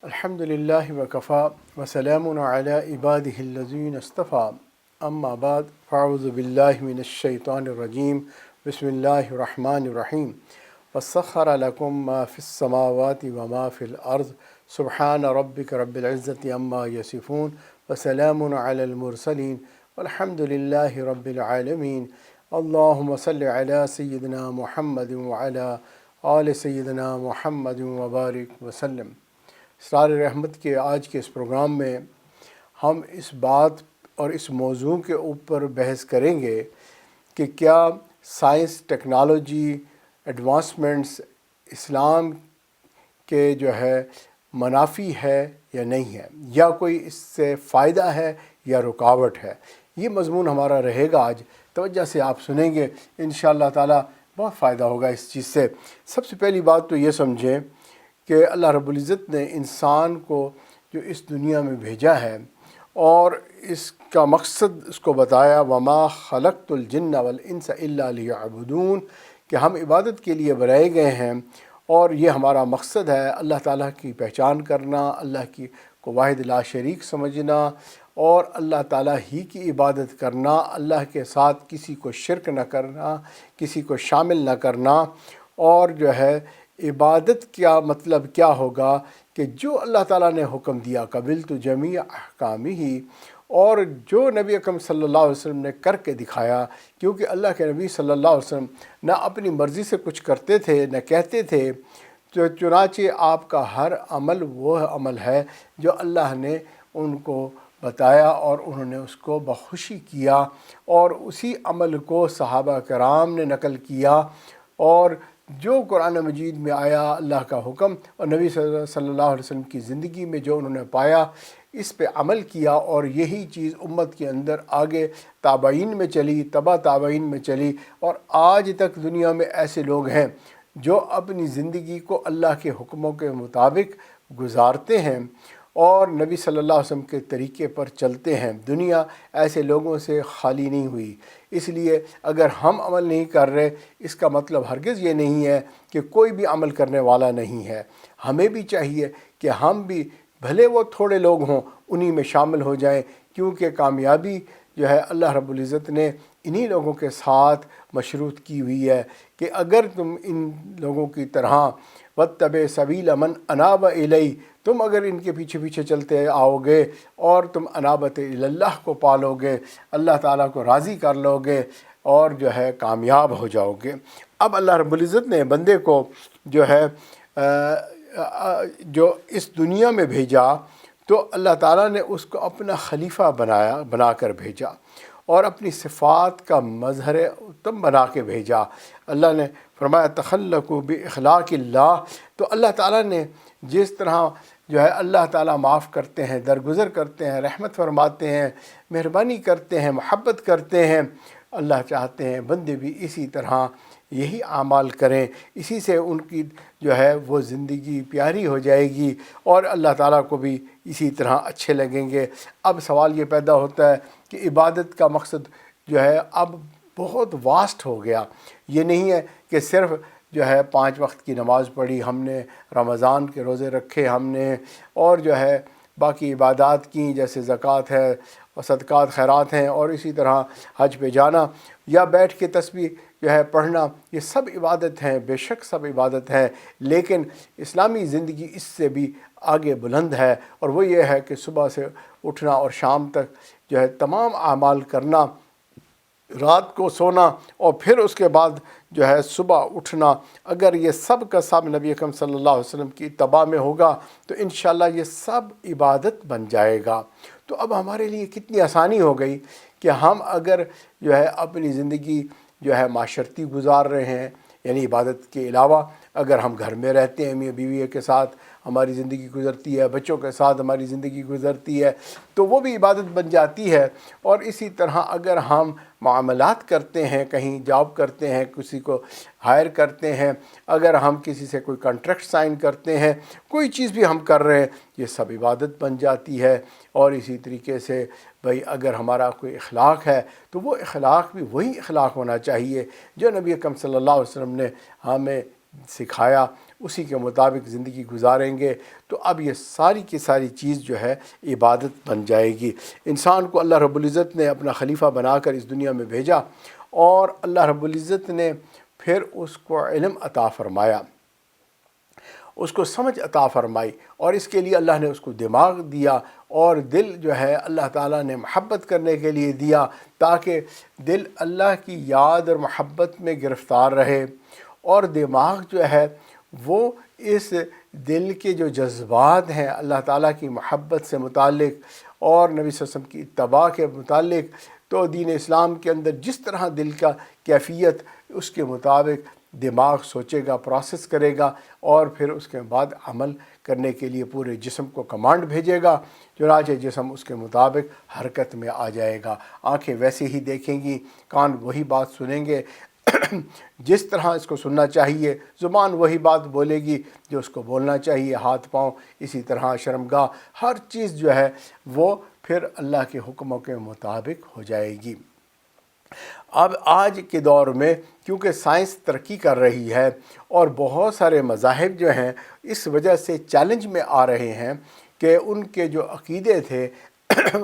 الحمد للہ وکفا وسلام علی عبادہ الذین اصطفیٰ اما بعد فاعوذ باللہ من الشیطان الرجیم بسم اللہ الرحمن الرحیم وسخر لکم ما فی السماوات وما فی الارض سبحان ربک رب العزۃ عما یصفون وسلام علی المرسلین والحمد للہ رب العالمین اللہم صل علی سیدنا محمد وعلی آل سیدنا محمد وبارک وسلم۔ اسرار رحمت کے آج کے اس پروگرام میں ہم اس بات اور اس موضوع کے اوپر بحث کریں گے کہ کیا سائنس ٹیکنالوجی ایڈوانسمنٹس اسلام کے منافی ہے یا نہیں ہے، یا کوئی اس سے فائدہ ہے یا رکاوٹ ہے۔ یہ مضمون ہمارا رہے گا آج، توجہ سے آپ سنیں گے، انشاءاللہ تعالی بہت فائدہ ہوگا اس چیز سے۔ سب سے پہلی بات تو یہ سمجھیں کہ اللہ رب العزت نے انسان کو جو اس دنیا میں بھیجا ہے اور اس کا مقصد اس کو بتایا، وما خلقت الجن والانس الا لیعبدون، کہ ہم عبادت کے لیے بنائے گئے ہیں اور یہ ہمارا مقصد ہے، اللہ تعالیٰ کی پہچان کرنا، اللہ کی کو واحد لا شریک سمجھنا اور اللہ تعالیٰ ہی کی عبادت کرنا، اللہ کے ساتھ کسی کو شرک نہ کرنا، کسی کو شامل نہ کرنا۔ اور عبادت کیا مطلب کیا ہوگا کہ جو اللہ تعالیٰ نے حکم دیا، قبلت جمیع احکامہ، اور جو نبی اکرم صلی اللہ علیہ وسلم نے کر کے دکھایا، کیونکہ اللہ کے نبی صلی اللہ علیہ وسلم نہ اپنی مرضی سے کچھ کرتے تھے نہ کہتے تھے، تو چنانچہ آپ کا ہر عمل وہ عمل ہے جو اللہ نے ان کو بتایا اور انہوں نے اس کو بخوشی کیا، اور اسی عمل کو صحابہ کرام نے نقل کیا، اور جو قرآن مجید میں آیا اللہ کا حکم اور نبی صلی اللہ علیہ وسلم کی زندگی میں جو انہوں نے پایا، اس پہ عمل کیا، اور یہی چیز امت کے اندر آگے تابعین میں چلی، تبع تابعین میں چلی، اور آج تک دنیا میں ایسے لوگ ہیں جو اپنی زندگی کو اللہ کے حکموں کے مطابق گزارتے ہیں اور نبی صلی اللہ علیہ وسلم کے طریقے پر چلتے ہیں۔ دنیا ایسے لوگوں سے خالی نہیں ہوئی، اس لیے اگر ہم عمل نہیں کر رہے، اس کا مطلب ہرگز یہ نہیں ہے کہ کوئی بھی عمل کرنے والا نہیں ہے۔ ہمیں بھی چاہیے کہ ہم بھی بھلے وہ تھوڑے لوگ ہوں انہی میں شامل ہو جائیں، کیونکہ کامیابی اللہ رب العزت نے انہی لوگوں کے ساتھ مشروط کی ہوئی ہے کہ اگر تم ان لوگوں کی طرح واتبع سبیل من اناب الی، تم اگر ان کے پیچھے پیچھے چلتے آؤ گے اور تم انابت اللہ کو پالو گے، اللہ تعالیٰ کو راضی کر لو گے اور کامیاب ہو جاؤ گے۔ اب اللہ رب العزت نے بندے کو جو اس دنیا میں بھیجا، تو اللہ تعالیٰ نے اس کو اپنا خلیفہ بنا کر بھیجا اور اپنی صفات کا مظہر اتم بنا کے بھیجا۔ اللہ نے فرمایا تخلقوا باخلاق اللہ، تو اللہ تعالیٰ نے جس طرح اللہ تعالیٰ معاف کرتے ہیں، درگزر کرتے ہیں، رحمت فرماتے ہیں، مہربانی کرتے ہیں، محبت کرتے ہیں، اللہ چاہتے ہیں بندے بھی اسی طرح یہی اعمال کریں، اسی سے ان کی وہ زندگی پیاری ہو جائے گی اور اللہ تعالیٰ کو بھی اسی طرح اچھے لگیں گے۔ اب سوال یہ پیدا ہوتا ہے کہ عبادت کا مقصد اب بہت واسٹ ہو گیا۔ یہ نہیں ہے کہ صرف 5 وقت کی نماز پڑھی ہم نے، رمضان کے روزے رکھے ہم نے، اور باقی عبادات کی جیسے زکوٰۃ ہے اور صدقات خیرات ہیں، اور اسی طرح حج پہ جانا یا بیٹھ کے تسبیح پڑھنا، یہ سب عبادت ہیں، بے شک سب عبادت ہے، لیکن اسلامی زندگی اس سے بھی آگے بلند ہے، اور وہ یہ ہے کہ صبح سے اٹھنا اور شام تک تمام اعمال کرنا، رات کو سونا اور پھر اس کے بعد صبح اٹھنا۔ اگر یہ سب کا سب نبی اکرم صلی اللہ علیہ وسلم کی اتباع میں ہوگا تو انشاءاللہ یہ سب عبادت بن جائے گا۔ تو اب ہمارے لیے کتنی آسانی ہو گئی کہ ہم اگر اپنی زندگی معاشرتی گزار رہے ہیں، یعنی عبادت کے علاوہ اگر ہم گھر میں رہتے ہیں، میاں بیوی کے ساتھ ہماری زندگی گزرتی ہے، بچوں کے ساتھ ہماری زندگی گزرتی ہے، تو وہ بھی عبادت بن جاتی ہے۔ اور اسی طرح اگر ہم معاملات کرتے ہیں، کہیں جاب کرتے ہیں، کسی کو ہائر کرتے ہیں، اگر ہم کسی سے کوئی کنٹریکٹ سائن کرتے ہیں، کوئی چیز بھی ہم کر رہے ہیں، یہ سب عبادت بن جاتی ہے۔ اور اسی طریقے سے اگر ہمارا کوئی اخلاق ہے تو وہ اخلاق بھی وہی اخلاق ہونا چاہیے جو نبی اکرم صلی اللہ علیہ وسلم نے ہمیں سکھایا اسی کے مطابق زندگی گزاریں گے تو اب یہ ساری کی ساری چیز جو ہے عبادت بن جائے گی۔ انسان کو اللہ رب العزت نے اپنا خلیفہ بنا کر اس دنیا میں بھیجا، اور اللہ رب العزت نے پھر اس کو علم عطا فرمایا، اس کو سمجھ عطا فرمائی، اور اس کے لیے اللہ نے اس کو دماغ دیا، اور دل جو ہے اللہ تعالیٰ نے محبت کرنے کے لیے دیا تاکہ دل اللہ کی یاد اور محبت میں گرفتار رہے، اور دماغ جو ہے وہ اس دل کے جو جذبات ہیں اللہ تعالیٰ کی محبت سے متعلق اور نبی صلی اللہ علیہ وسلم کی اتباع کے متعلق، تو دین اسلام کے اندر جس طرح دل کا کیفیت اس کے مطابق دماغ سوچے گا، پروسیس کرے گا، اور پھر اس کے بعد عمل کرنے کے لیے پورے جسم کو کمانڈ بھیجے گا، چنانچہ جسم اس کے مطابق حرکت میں آ جائے گا۔ آنکھیں ویسے ہی دیکھیں گی، کان وہی بات سنیں گے جس طرح اس کو سننا چاہیے، زبان وہی بات بولے گی جو اس کو بولنا چاہیے، ہاتھ پاؤں اسی طرح، شرمگاہ، ہر چیز جو ہے وہ پھر اللہ کے حکموں کے مطابق ہو جائے گی۔ اب آج کے دور میں کیونکہ سائنس ترقی کر رہی ہے اور بہت سارے مذاہب جو ہیں اس وجہ سے چیلنج میں آ رہے ہیں کہ ان کے جو عقیدے تھے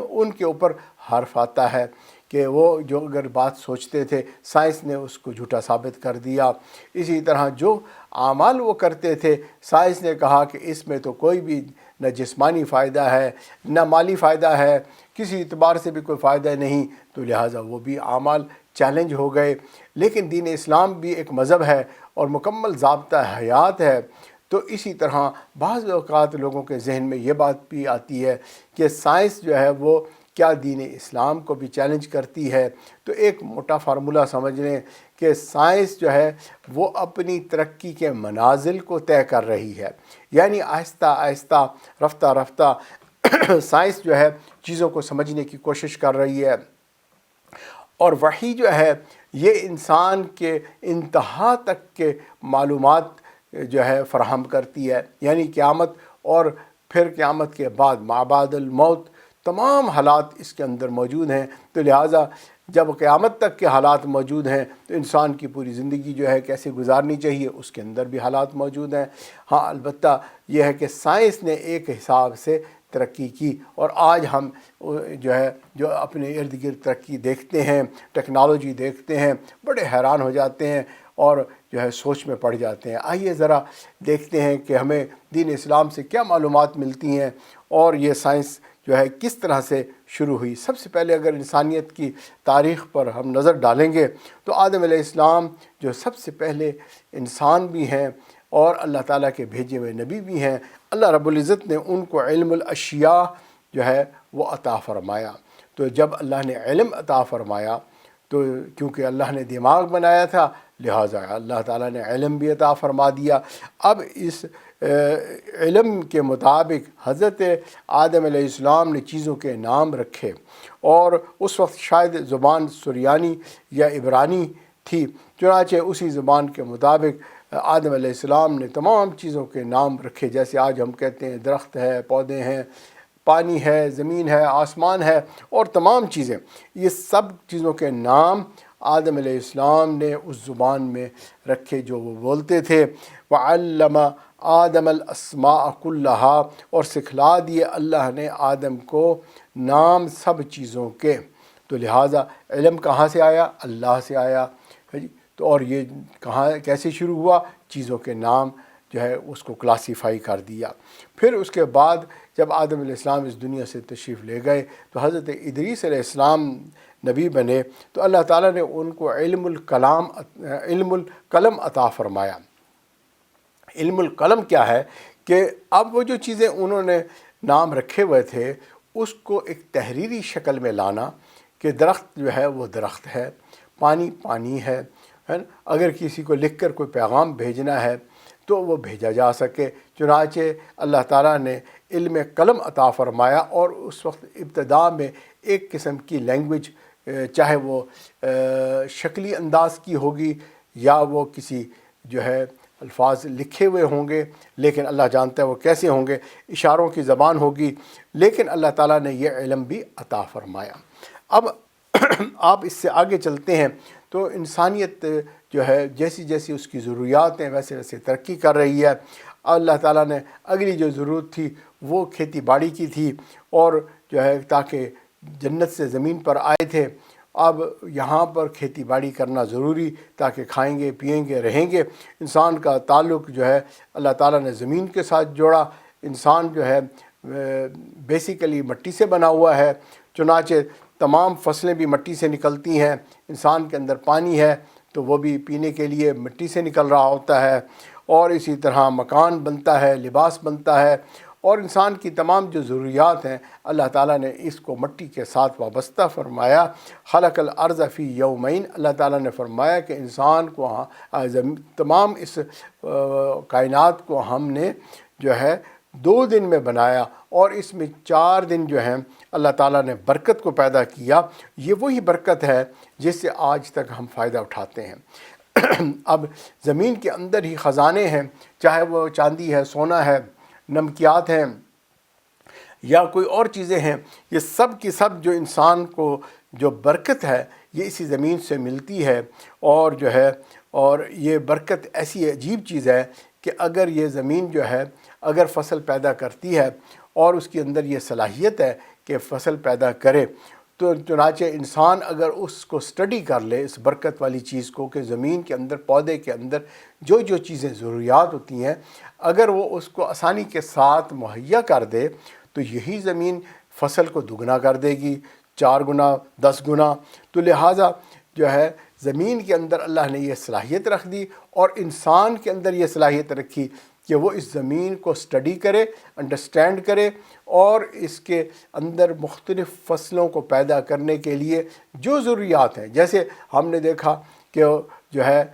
ان کے اوپر حرف آتا ہے کہ وہ جو اگر بات سوچتے تھے سائنس نے اس کو جھوٹا ثابت کر دیا۔ اسی طرح جو اعمال وہ کرتے تھے سائنس نے کہا کہ اس میں تو کوئی بھی نہ جسمانی فائدہ ہے نہ مالی فائدہ ہے، کسی اعتبار سے بھی کوئی فائدہ نہیں، تو لہٰذا وہ بھی اعمال چیلنج ہو گئے۔ لیکن دین اسلام بھی ایک مذہب ہے اور مکمل ضابطہ حیات ہے، تو اسی طرح بعض اوقات لوگوں کے ذہن میں یہ بات بھی آتی ہے کہ سائنس جو ہے وہ کیا دین اسلام کو بھی چیلنج کرتی ہے۔ تو ایک موٹا فارمولہ سمجھ لیں کہ سائنس جو ہے وہ اپنی ترقی کے منازل کو طے کر رہی ہے، یعنی آہستہ آہستہ رفتہ رفتہ سائنس جو ہے چیزوں کو سمجھنے کی کوشش کر رہی ہے، اور وحی جو ہے یہ انسان کے انتہا تک کے معلومات جو ہے فراہم کرتی ہے، یعنی قیامت اور پھر قیامت کے بعد ما بعد الموت تمام حالات اس کے اندر موجود ہیں۔ تو لہٰذا جب قیامت تک کے حالات موجود ہیں تو انسان کی پوری زندگی جو ہے کیسے گزارنی چاہیے اس کے اندر بھی حالات موجود ہیں۔ ہاں البتہ یہ ہے کہ سائنس نے ایک حساب سے ترقی کی، اور آج ہم جو اپنے ارد گرد ترقی دیکھتے ہیں، ٹیکنالوجی دیکھتے ہیں، بڑے حیران ہو جاتے ہیں اور سوچ میں پڑ جاتے ہیں۔ آئیے ذرا دیکھتے ہیں کہ ہمیں دین اسلام سے کیا معلومات ملتی ہیں اور یہ سائنس کس طرح سے شروع ہوئی۔ سب سے پہلے اگر انسانیت کی تاریخ پر ہم نظر ڈالیں گے تو آدم علیہ السلام جو سب سے پہلے انسان بھی ہیں اور اللہ تعالیٰ کے بھیجے ہوئے نبی بھی ہیں، اللہ رب العزت نے ان کو علم الاشیاء وہ عطا فرمایا۔ تو جب اللہ نے علم عطا فرمایا تو کیونکہ اللہ نے دماغ بنایا تھا لہٰذا اللہ تعالیٰ نے علم بھی عطا فرما دیا۔ اب اس علم کے مطابق حضرت آدم علیہ السلام نے چیزوں کے نام رکھے، اور اس وقت شاید زبان سریانی یا عبرانی تھی، چنانچہ اسی زبان کے مطابق آدم علیہ السلام نے تمام چیزوں کے نام رکھے، جیسے آج ہم کہتے ہیں درخت ہے، پودے ہیں، پانی ہے، زمین ہے، آسمان ہے، اور تمام چیزیں، یہ سب چیزوں کے نام آدم علیہ السلام نے اس زبان میں رکھے جو وہ بولتے تھے۔ وعلم آدم الاسماء کلہا، اور سکھلا دیے اللہ نے آدم کو نام سب چیزوں کے۔ تو لہٰذا علم کہاں سے آیا؟ اللہ سے آیا۔ تو اور یہ کیسے شروع ہوا؟ چیزوں کے نام اس کو کلاسیفائی کر دیا۔ پھر اس کے بعد جب آدم علیہ السلام اس دنیا سے تشریف لے گئے تو حضرت ادریس علیہ السلام نبی بنے، تو اللہ تعالیٰ نے ان کو علم القلم عطا فرمایا۔ علم القلم کیا ہے کہ اب وہ جو چیزیں انہوں نے نام رکھے ہوئے تھے اس کو ایک تحریری شکل میں لانا کہ درخت وہ درخت ہے، پانی پانی ہے، اگر کسی کو لکھ کر کوئی پیغام بھیجنا ہے تو وہ بھیجا جا سکے۔ چنانچہ اللہ تعالیٰ نے علم قلم عطا فرمایا، اور اس وقت ابتدا میں ایک قسم کی لینگویج، چاہے وہ شکلی انداز کی ہوگی یا وہ کسی الفاظ لکھے ہوئے ہوں گے، لیکن اللہ جانتا ہے وہ کیسے ہوں گے، اشاروں کی زبان ہوگی، لیکن اللہ تعالیٰ نے یہ علم بھی عطا فرمایا۔ اب آپ اس سے آگے چلتے ہیں تو انسانیت جو ہے جیسی جیسی اس کی ضروریات ہیں ویسے ویسے ترقی کر رہی ہے۔ اللہ تعالیٰ نے اگلی جو ضرورت تھی وہ کھیتی باڑی کی تھی، اور جو ہے تاکہ جنت سے زمین پر آئے تھے، اب یہاں پر کھیتی باڑی کرنا ضروری، تاکہ کھائیں گے پئیں گے رہیں گے۔ انسان کا تعلق جو ہے اللہ تعالیٰ نے زمین کے ساتھ جوڑا۔ انسان جو ہے بیسیکلی مٹی سے بنا ہوا ہے، چنانچہ تمام فصلیں بھی مٹی سے نکلتی ہیں۔ انسان کے اندر پانی ہے تو وہ بھی پینے کے لیے مٹی سے نکل رہا ہوتا ہے، اور اسی طرح مکان بنتا ہے، لباس بنتا ہے، اور انسان کی تمام جو ضروریات ہیں اللہ تعالیٰ نے اس کو مٹی کے ساتھ وابستہ فرمایا۔ خلق الارض فی یومین، اللہ تعالیٰ نے فرمایا کہ انسان کو تمام اس کائنات کو ہم نے جو ہے 2 دن میں بنایا، اور اس میں 4 دن جو ہیں اللہ تعالیٰ نے برکت کو پیدا کیا۔ یہ وہی برکت ہے جس سے آج تک ہم فائدہ اٹھاتے ہیں۔ اب زمین کے اندر ہی خزانے ہیں، چاہے وہ چاندی ہے، سونا ہے، نمکیات ہیں، یا کوئی اور چیزیں ہیں، یہ سب کی سب جو انسان کو جو برکت ہے یہ اسی زمین سے ملتی ہے۔ اور جو ہے اور یہ برکت ایسی عجیب چیز ہے کہ اگر یہ زمین جو ہے اگر فصل پیدا کرتی ہے اور اس کے اندر یہ صلاحیت ہے کہ فصل پیدا کرے، تو چنانچہ انسان اگر اس کو سٹڈی کر لے اس برکت والی چیز کو، کہ زمین کے اندر پودے کے اندر جو جو چیزیں ضروریات ہوتی ہیں اگر وہ اس کو آسانی کے ساتھ مہیا کر دے تو یہی زمین فصل کو دگنا کر دے گی، 4 گنا 10 گنا۔ تو لہٰذا جو ہے زمین کے اندر اللہ نے یہ صلاحیت رکھ دی، اور انسان کے اندر یہ صلاحیت رکھی کہ وہ اس زمین کو سٹڈی کرے، انڈرسٹینڈ کرے، اور اس کے اندر مختلف فصلوں کو پیدا کرنے کے لیے جو ضروریات ہیں، جیسے ہم نے دیکھا کہ جو ہے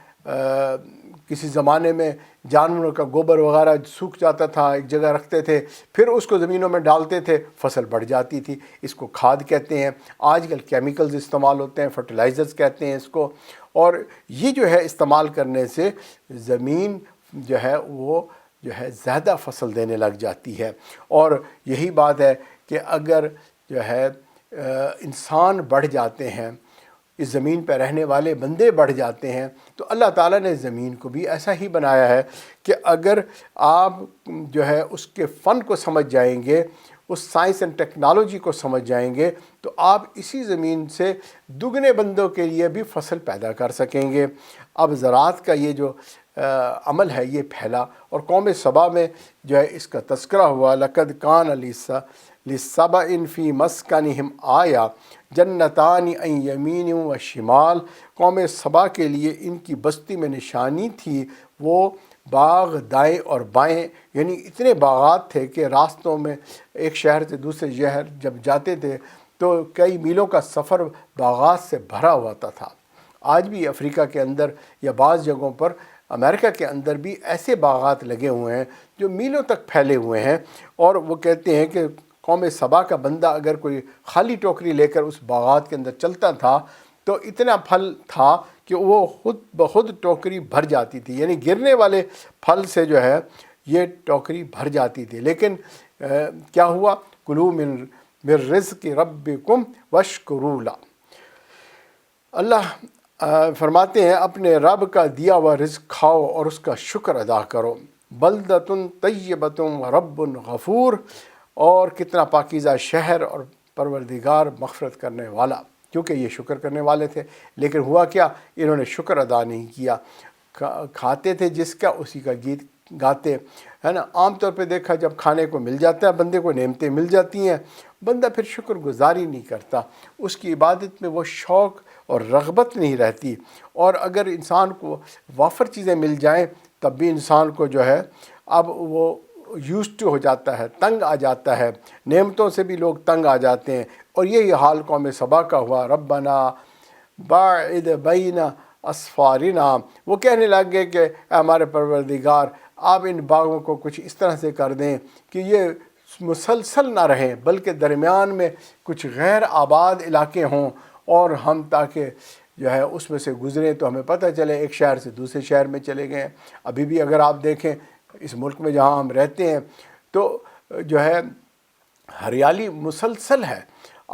کسی زمانے میں جانوروں کا گوبر وغیرہ سوکھ جاتا تھا، ایک جگہ رکھتے تھے، پھر اس کو زمینوں میں ڈالتے تھے، فصل بڑھ جاتی تھی، اس کو کھاد کہتے ہیں۔ آج کل کیمیکلز استعمال ہوتے ہیں، فرٹیلائزرز کہتے ہیں اس کو، اور یہ جو ہے استعمال کرنے سے زمین جو ہے وہ جو ہے زیادہ فصل دینے لگ جاتی ہے۔ اور یہی بات ہے کہ اگر جو ہے انسان بڑھ جاتے ہیں، اس زمین پہ رہنے والے بندے بڑھ جاتے ہیں، تو اللہ تعالیٰ نے زمین کو بھی ایسا ہی بنایا ہے کہ اگر آپ جو ہے اس کے فن کو سمجھ جائیں گے، اس سائنس اینڈ ٹیکنالوجی کو سمجھ جائیں گے، تو آپ اسی زمین سے دگنے بندوں کے لیے بھی فصل پیدا کر سکیں گے۔ اب زراعت کا یہ جو عمل ہے یہ پھیلا، اور قوم سبا میں جو ہے اس کا تذکرہ ہوا، لقد کان لسبأ فی مسکنہم آیہ جنتان عن یمین و شمال۔ قوم سبا کے لیے ان کی بستی میں نشانی تھی، وہ باغ دائیں اور بائیں، یعنی اتنے باغات تھے کہ راستوں میں ایک شہر سے دوسرے شہر جب جاتے تھے تو کئی میلوں کا سفر باغات سے بھرا ہوتا تھا۔ آج بھی افریقہ کے اندر یا بعض جگہوں پر امریکہ کے اندر بھی ایسے باغات لگے ہوئے ہیں جو میلوں تک پھیلے ہوئے ہیں، اور وہ کہتے ہیں کہ قوم سبا کا بندہ اگر کوئی خالی ٹوکری لے کر اس باغات کے اندر چلتا تھا تو اتنا پھل تھا کہ وہ خود بخود ٹوکری بھر جاتی تھی، یعنی گرنے والے پھل سے جو ہے یہ ٹوکری بھر جاتی تھی۔ لیکن کیا ہوا؟ کلوا من رزق ربکم واشکروا لہ، اللہ فرماتے ہیں اپنے رب کا دیا ہوا رزق کھاؤ اور اس کا شکر ادا کرو۔ بلدۃ طیبۃ ورب غفور، اور کتنا پاکیزہ شہر اور پروردگار مغفرت کرنے والا، کیونکہ یہ شکر کرنے والے تھے۔ لیکن ہوا کیا؟ انہوں نے شکر ادا نہیں کیا، کھاتے تھے جس کا اسی کا گیت گاتے، ہے نا۔ عام طور پہ دیکھا جب کھانے کو مل جاتا ہے، بندے کو نعمتیں مل جاتی ہیں، بندہ پھر شکر گزاری نہیں کرتا، اس کی عبادت میں وہ شوق اور رغبت نہیں رہتی۔ اور اگر انسان کو وافر چیزیں مل جائیں تب بھی انسان کو جو ہے اب وہ یوزڈ ہو جاتا ہے، تنگ آ جاتا ہے، نعمتوں سے بھی لوگ تنگ آ جاتے ہیں۔ اور یہی حال قوم سبا کا ہوا۔ ربنا باعد بین اسفارنا، وہ کہنے لگ گئے کہ اے ہمارے پروردگار آپ ان باغوں کو کچھ اس طرح سے کر دیں کہ یہ مسلسل نہ رہیں، بلکہ درمیان میں کچھ غیر آباد علاقے ہوں، اور ہم تاکہ جو ہے اس میں سے گزریں تو ہمیں پتہ چلے ایک شہر سے دوسرے شہر میں چلے گئے ہیں۔ ابھی بھی اگر آپ دیکھیں اس ملک میں جہاں ہم رہتے ہیں تو جو ہے ہریالی مسلسل ہے،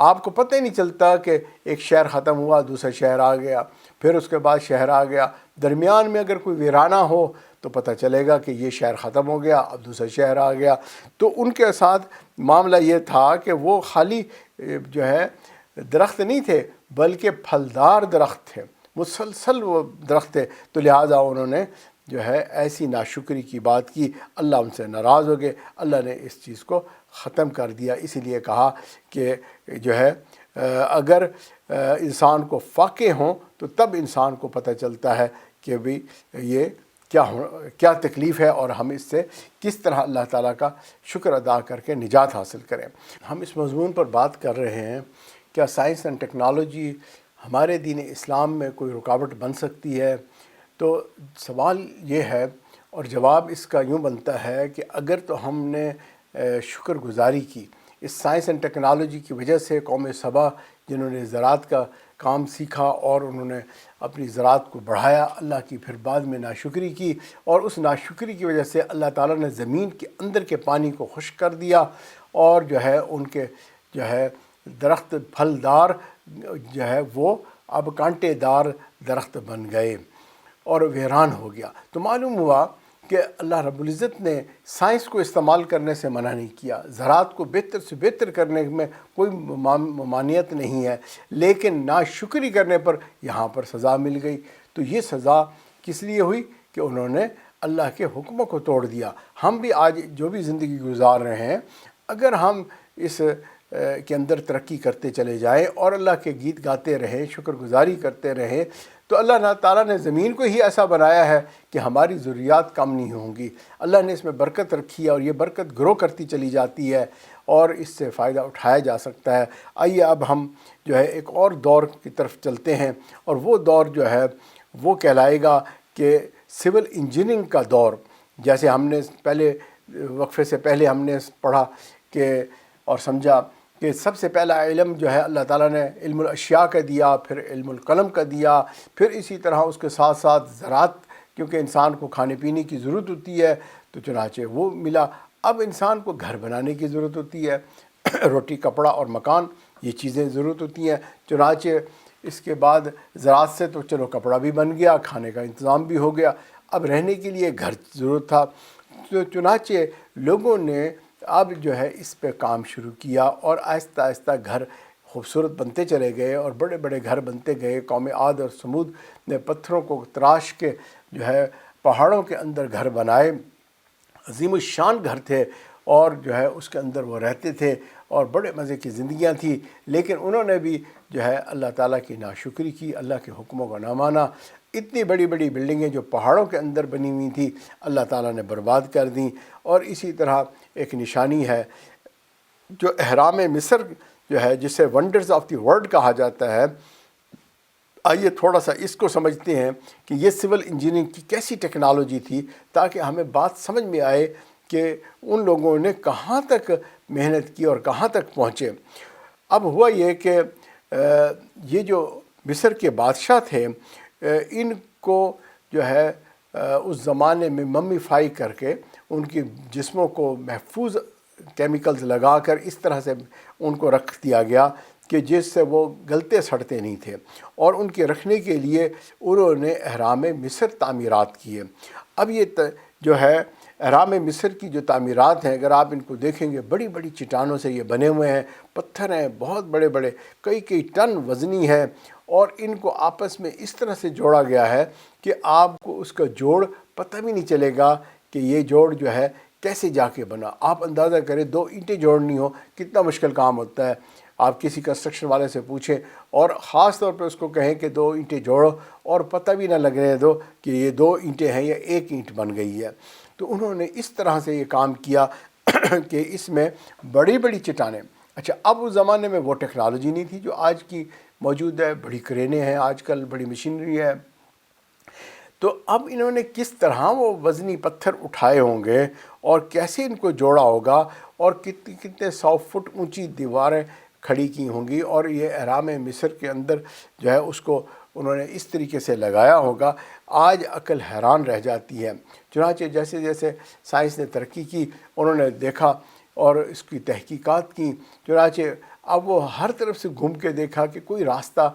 آپ کو پتہ ہی نہیں چلتا کہ ایک شہر ختم ہوا دوسرا شہر آ گیا، پھر اس کے بعد شہر آ گیا، درمیان میں اگر کوئی ویرانہ ہو تو پتہ چلے گا کہ یہ شہر ختم ہو گیا، اب دوسرا شہر آ گیا۔ تو ان کے ساتھ معاملہ یہ تھا کہ وہ خالی جو ہے درخت نہیں تھے بلکہ پھلدار درخت تھے، مسلسل وہ درخت تھے، تو لہٰذا انہوں نے جو ہے ایسی ناشکری کی بات کی، اللہ ان سے ناراض ہو گئے، اللہ نے اس چیز کو ختم کر دیا۔ اسی لیے کہا کہ جو ہے اگر انسان کو فاقے ہوں تو تب انسان کو پتہ چلتا ہے کہ بھی یہ کیا تکلیف ہے اور ہم اس سے کس طرح اللہ تعالیٰ کا شکر ادا کر کے نجات حاصل کریں۔ ہم اس مضمون پر بات کر رہے ہیں، کیا سائنس اینڈ ٹیکنالوجی ہمارے دین اسلام میں کوئی رکاوٹ بن سکتی ہے؟ تو سوال یہ ہے اور جواب اس کا یوں بنتا ہے کہ اگر تو ہم نے شکر گزاری کی، اس سائنس اینڈ ٹیکنالوجی کی وجہ سے قوم سبا جنہوں نے زراعت کا کام سیکھا اور انہوں نے اپنی زراعت کو بڑھایا، اللہ کی پھر بعد میں ناشکری کی، اور اس ناشکری کی وجہ سے اللہ تعالیٰ نے زمین کے اندر کے پانی کو خشک کر دیا، اور جو ہے ان کے جو ہے درخت پھلدار جو ہے وہ اب کانٹے دار درخت بن گئے اور ویران ہو گیا۔ تو معلوم ہوا کہ اللہ رب العزت نے سائنس کو استعمال کرنے سے منع نہیں کیا، زراعت کو بہتر سے بہتر کرنے میں کوئی ممانعت نہیں ہے، لیکن ناشکری کرنے پر یہاں پر سزا مل گئی۔ تو یہ سزا کس لیے ہوئی کہ انہوں نے اللہ کے حکموں کو توڑ دیا۔ ہم بھی آج جو بھی زندگی گزار رہے ہیں، اگر ہم اس کے اندر ترقی کرتے چلے جائیں اور اللہ کے گیت گاتے رہیں، شکر گزاری کرتے رہیں، تو اللہ تعالیٰ نے زمین کو ہی ایسا بنایا ہے کہ ہماری ضروریات کم نہیں ہوں گی۔ اللہ نے اس میں برکت رکھی ہے اور یہ برکت گرو کرتی چلی جاتی ہے اور اس سے فائدہ اٹھایا جا سکتا ہے۔ آئیے اب ہم جو ہے ایک اور دور کی طرف چلتے ہیں، اور وہ دور جو ہے وہ کہلائے گا کہ سول انجینئرنگ کا دور۔ جیسے ہم نے پہلے وقفے سے پہلے ہم نے پڑھا کہ اور سمجھا کہ سب سے پہلا علم جو ہے اللہ تعالیٰ نے علم الاشیاء کا دیا، پھر علم القلم کا دیا، پھر اسی طرح اس کے ساتھ ساتھ زراعت، کیونکہ انسان کو کھانے پینے کی ضرورت ہوتی ہے تو چنانچہ وہ ملا۔ اب انسان کو گھر بنانے کی ضرورت ہوتی ہے، روٹی کپڑا اور مکان یہ چیزیں ضرورت ہوتی ہیں، چنانچہ اس کے بعد زراعت سے تو چلو کپڑا بھی بن گیا، کھانے کا انتظام بھی ہو گیا، اب رہنے کے لیے گھر ضرورت تھا۔ تو چنانچہ لوگوں نے اب جو ہے اس پہ کام شروع کیا اور آہستہ آہستہ گھر خوبصورت بنتے چلے گئے اور بڑے بڑے گھر بنتے گئے۔ قوم عاد اور سمود نے پتھروں کو تراش کے جو ہے پہاڑوں کے اندر گھر بنائے، عظیم الشان گھر تھے، اور جو ہے اس کے اندر وہ رہتے تھے اور بڑے مزے کی زندگیاں تھیں، لیکن انہوں نے بھی جو ہے اللہ تعالیٰ کی ناشکری کی، اللہ کے حکموں کو نہ مانا۔ اتنی بڑی بڑی بلڈنگیں جو پہاڑوں کے اندر بنی ہوئی تھیں اللہ تعالیٰ نے برباد کر دیں۔ اور اسی طرح ایک نشانی ہے جو اہرام مصر جو ہے، جسے ونڈرز آف دی ورلڈ کہا جاتا ہے۔ آئیے تھوڑا سا اس کو سمجھتے ہیں کہ یہ سول انجینئرنگ کی کیسی ٹیکنالوجی تھی، تاکہ ہمیں بات سمجھ میں آئے کہ ان لوگوں نے کہاں تک محنت کی اور کہاں تک پہنچے۔ اب ہوا یہ کہ یہ جو مصر کے بادشاہ تھے، ان کو جو ہے اس زمانے میں ممیفائی کر کے ان کی جسموں کو محفوظ کیمیکلز لگا کر اس طرح سے ان کو رکھ دیا گیا کہ جس سے وہ گلتے سڑتے نہیں تھے، اور ان کے رکھنے کے لیے انہوں نے اہرام مصر تعمیرات کیے۔ اب یہ جو ہے اہرام مصر کی جو تعمیرات ہیں، اگر آپ ان کو دیکھیں گے، بڑی بڑی چٹانوں سے یہ بنے ہوئے ہیں، پتھر ہیں بہت بڑے بڑے، کئی ٹن وزنی ہے، اور ان کو آپس میں اس طرح سے جوڑا گیا ہے کہ آپ کو اس کا جوڑ پتہ بھی نہیں چلے گا کہ یہ جوڑ جو ہے کیسے جا کے بنا۔ آپ اندازہ کریں 2 اینٹیں جوڑنی ہو کتنا مشکل کام ہوتا ہے۔ آپ کسی کنسٹرکشن والے سے پوچھیں اور خاص طور پہ اس کو کہیں کہ 2 اینٹیں جوڑو، اور پتہ بھی نہ لگنے دو کہ یہ 2 اینٹیں ہیں یا 1 اینٹ بن گئی ہے۔ تو انہوں نے اس طرح سے یہ کام کیا کہ اس میں بڑی بڑی چٹانیں۔ اچھا، اب اس زمانے میں وہ ٹیکنالوجی نہیں تھی جو آج کی موجود ہے، بڑی کرینیں ہیں آج کل، بڑی مشینری ہے۔ تو اب انہوں نے کس طرح وہ وزنی پتھر اٹھائے ہوں گے اور کیسے ان کو جوڑا ہوگا، اور کتنے 100 فٹ اونچی دیواریں کھڑی کی ہوں گی، اور یہ اہرام مصر کے اندر جو ہے اس کو انہوں نے اس طریقے سے لگایا ہوگا۔ آج عقل حیران رہ جاتی ہے۔ چنانچہ جیسے جیسے سائنس نے ترقی کی، انہوں نے دیکھا اور اس کی تحقیقات کی۔ چنانچہ اب وہ ہر طرف سے گھوم کے دیکھا کہ کوئی راستہ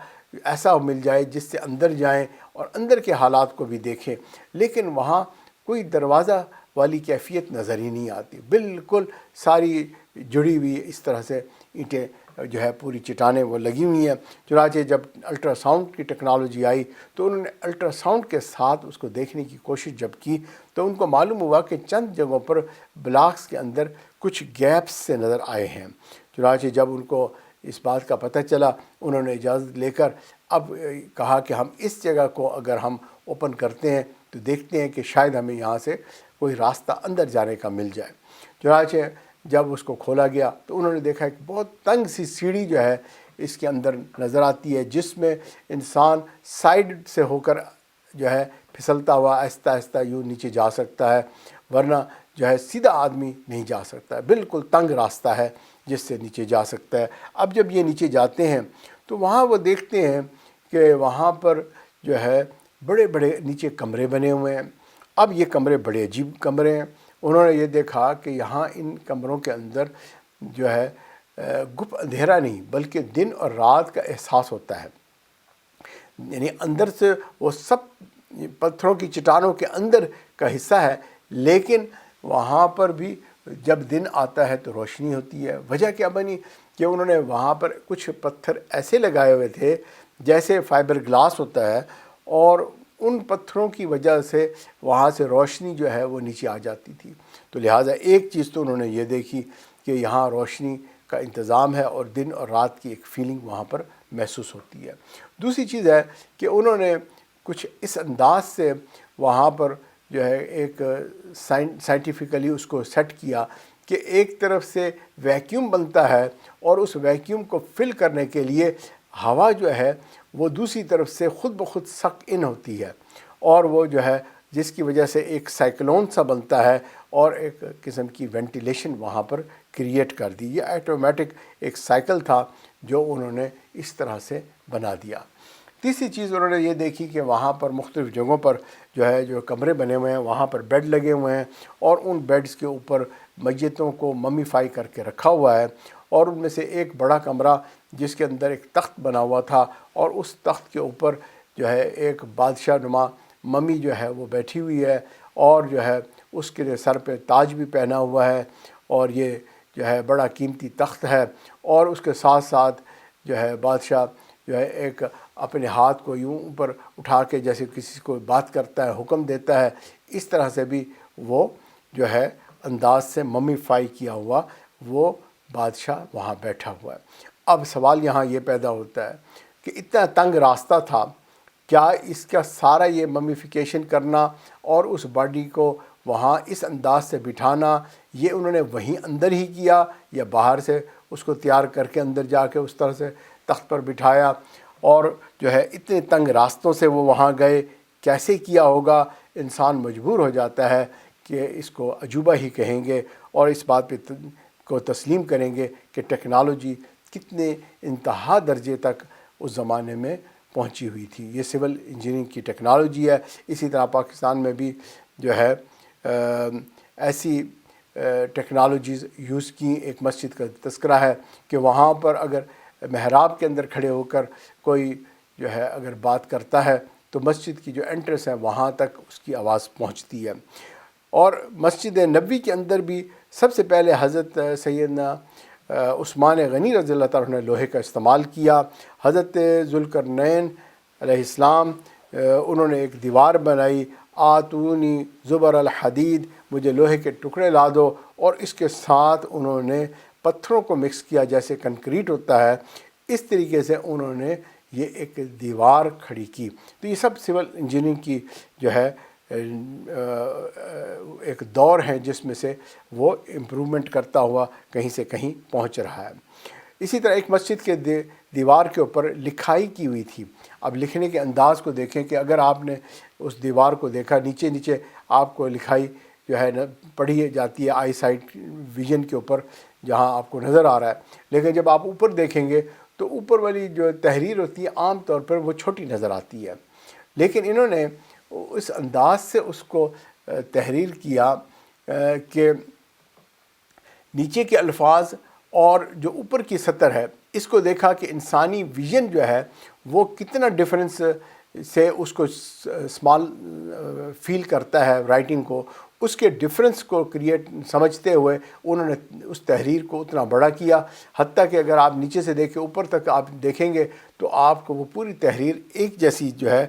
ایسا مل جائے جس سے اندر جائیں اور اندر کے حالات کو بھی دیکھیں، لیکن وہاں کوئی دروازہ والی کیفیت نظر ہی نہیں آتی، بالکل ساری جڑی ہوئی اس طرح سے اینٹیں جو ہے پوری چٹانیں وہ لگی ہوئی ہیں۔ چنانچہ جب الٹرا ساؤنڈ کی ٹیکنالوجی آئی تو انہوں نے الٹرا ساؤنڈ کے ساتھ اس کو دیکھنے کی کوشش جب کی تو ان کو معلوم ہوا کہ چند جگہوں پر بلاکس کے اندر کچھ گیپس سے نظر آئے ہیں۔ چنانچہ جب ان کو اس بات کا پتہ چلا، انہوں نے اجازت لے کر اب کہا کہ ہم اس جگہ کو اگر ہم اوپن کرتے ہیں تو دیکھتے ہیں کہ شاید ہمیں یہاں سے کوئی راستہ اندر جانے کا مل جائے۔ چنانچہ جب اس کو کھولا گیا تو انہوں نے دیکھا کہ بہت تنگ سی سیڑھی جو ہے اس کے اندر نظر آتی ہے، جس میں انسان سائیڈ سے ہو کر جو ہے پھسلتا ہوا آہستہ آہستہ یوں نیچے جا سکتا ہے، ورنہ جو ہے سیدھا آدمی نہیں جا سکتا ہے، بالکل تنگ راستہ ہے جس سے نیچے جا سکتا ہے۔ اب جب یہ نیچے جاتے ہیں تو وہاں وہ دیکھتے ہیں کہ وہاں پر جو ہے بڑے بڑے نیچے کمرے بنے ہوئے ہیں۔ اب یہ کمرے بڑے عجیب کمرے ہیں۔ انہوں نے یہ دیکھا کہ یہاں ان کمروں کے اندر جو ہے گپ اندھیرا نہیں بلکہ دن اور رات کا احساس ہوتا ہے، یعنی اندر سے وہ سب پتھروں کی چٹانوں کے اندر کا حصہ ہے، لیکن وہاں پر بھی جب دن آتا ہے تو روشنی ہوتی ہے۔ وجہ کیا بنی کہ انہوں نے وہاں پر کچھ پتھر ایسے لگائے ہوئے تھے جیسے فائبر گلاس ہوتا ہے، اور ان پتھروں کی وجہ سے وہاں سے روشنی جو ہے وہ نیچے آ جاتی تھی۔ تو لہٰذا ایک چیز تو انہوں نے یہ دیکھی کہ یہاں روشنی کا انتظام ہے اور دن اور رات کی ایک فیلنگ وہاں پر محسوس ہوتی ہے۔ دوسری چیز ہے کہ انہوں نے کچھ اس انداز سے وہاں پر جو ہے ایک سائنٹیفکلی اس کو سیٹ کیا کہ ایک طرف سے ویکیوم بنتا ہے اور اس ویکیوم کو فل کرنے کے لیے ہوا جو ہے وہ دوسری طرف سے خود بخود سک ان ہوتی ہے، اور وہ جو ہے جس کی وجہ سے ایک سائیکلون سا بنتا ہے اور ایک قسم کی وینٹیلیشن وہاں پر کریٹ کر دی۔ یہ آٹومیٹک ایک سائیکل تھا جو انہوں نے اس طرح سے بنا دیا۔ تیسری چیز انہوں نے یہ دیکھی کہ وہاں پر مختلف جگہوں پر جو کمرے بنے ہوئے ہیں وہاں پر بیڈ لگے ہوئے ہیں، اور ان بیڈز کے اوپر میتوں کو ممیفائی کر کے رکھا ہوا ہے، اور ان میں سے ایک بڑا کمرہ جس کے اندر ایک تخت بنا ہوا تھا، اور اس تخت کے اوپر جو ہے ایک بادشاہ نما ممی جو ہے وہ بیٹھی ہوئی ہے، اور جو ہے اس کے سر پہ تاج بھی پہنا ہوا ہے، اور یہ جو ہے بڑا قیمتی تخت ہے، اور اس کے ساتھ ساتھ جو ہے بادشاہ جو ہے ایک اپنے ہاتھ کو یوں اوپر اٹھا کے جیسے کسی کو بات کرتا ہے، حکم دیتا ہے، اس طرح سے بھی وہ جو ہے انداز سے ممیفائی کیا ہوا وہ بادشاہ وہاں بیٹھا ہوا ہے۔ اب سوال یہاں یہ پیدا ہوتا ہے کہ اتنا تنگ راستہ تھا، کیا اس کا سارا یہ ممیفیکیشن کرنا اور اس باڈی کو وہاں اس انداز سے بٹھانا یہ انہوں نے وہیں اندر ہی کیا، یا باہر سے اس کو تیار کر کے اندر جا کے اس طرح سے تخت پر بٹھایا؟ اور جو ہے اتنے تنگ راستوں سے وہ وہاں گئے، کیسے کیا ہوگا؟ انسان مجبور ہو جاتا ہے کہ اس کو عجوبہ ہی کہیں گے، اور اس بات پہ کو تسلیم کریں گے کہ ٹیکنالوجی کتنے انتہا درجے تک اس زمانے میں پہنچی ہوئی تھی۔ یہ سول انجینئرنگ کی ٹیکنالوجی ہے۔ اسی طرح پاکستان میں بھی جو ہے ایسی ٹیکنالوجیز یوز کی۔ ایک مسجد کا تذکرہ ہے کہ وہاں پر اگر محراب کے اندر کھڑے ہو کر کوئی جو ہے اگر بات کرتا ہے تو مسجد کی جو انٹرنس ہے وہاں تک اس کی آواز پہنچتی ہے۔ اور مسجد نبوی کے اندر بھی سب سے پہلے حضرت سیدنا عثمان غنی رضی اللہ تعالیٰ نے لوہے کا استعمال کیا۔ حضرت ذوالقرنین علیہ السلام انہوں نے ایک دیوار بنائی، آتونی زبر الحدید، مجھے لوہے کے ٹکڑے لا دو، اور اس کے ساتھ انہوں نے پتھروں کو مکس کیا جیسے کنکریٹ ہوتا ہے، اس طریقے سے انہوں نے یہ ایک دیوار کھڑی کی۔ تو یہ سب سول انجینئرنگ کی جو ہے ایک دور ہے جس میں سے وہ امپرومنٹ کرتا ہوا کہیں سے کہیں پہنچ رہا ہے۔ اسی طرح ایک مسجد کے دیوار کے اوپر لکھائی کی ہوئی تھی۔ اب لکھنے کے انداز کو دیکھیں کہ اگر آپ نے اس دیوار کو دیکھا، نیچے نیچے آپ کو لکھائی جو ہے پڑھی جاتی ہے آئی سائٹ ویژن کے اوپر جہاں آپ کو نظر آ رہا ہے، لیکن جب آپ اوپر دیکھیں گے تو اوپر والی جو تحریر ہوتی ہے عام طور پر وہ چھوٹی نظر آتی ہے، لیکن انہوں نے اس انداز سے اس کو تحریر کیا کہ نیچے کے الفاظ اور جو اوپر کی سطر ہے، اس کو دیکھا کہ انسانی ویژن جو ہے وہ کتنا ڈفرینس سے اس کو اسمال فیل کرتا ہے رائٹنگ کو، اس کے ڈفرینس کو سمجھتے ہوئے انہوں نے اس تحریر کو اتنا بڑا کیا، حتیٰ کہ اگر آپ نیچے سے دیکھیں اوپر تک آپ دیکھیں گے تو آپ کو وہ پوری تحریر ایک جیسی جو ہے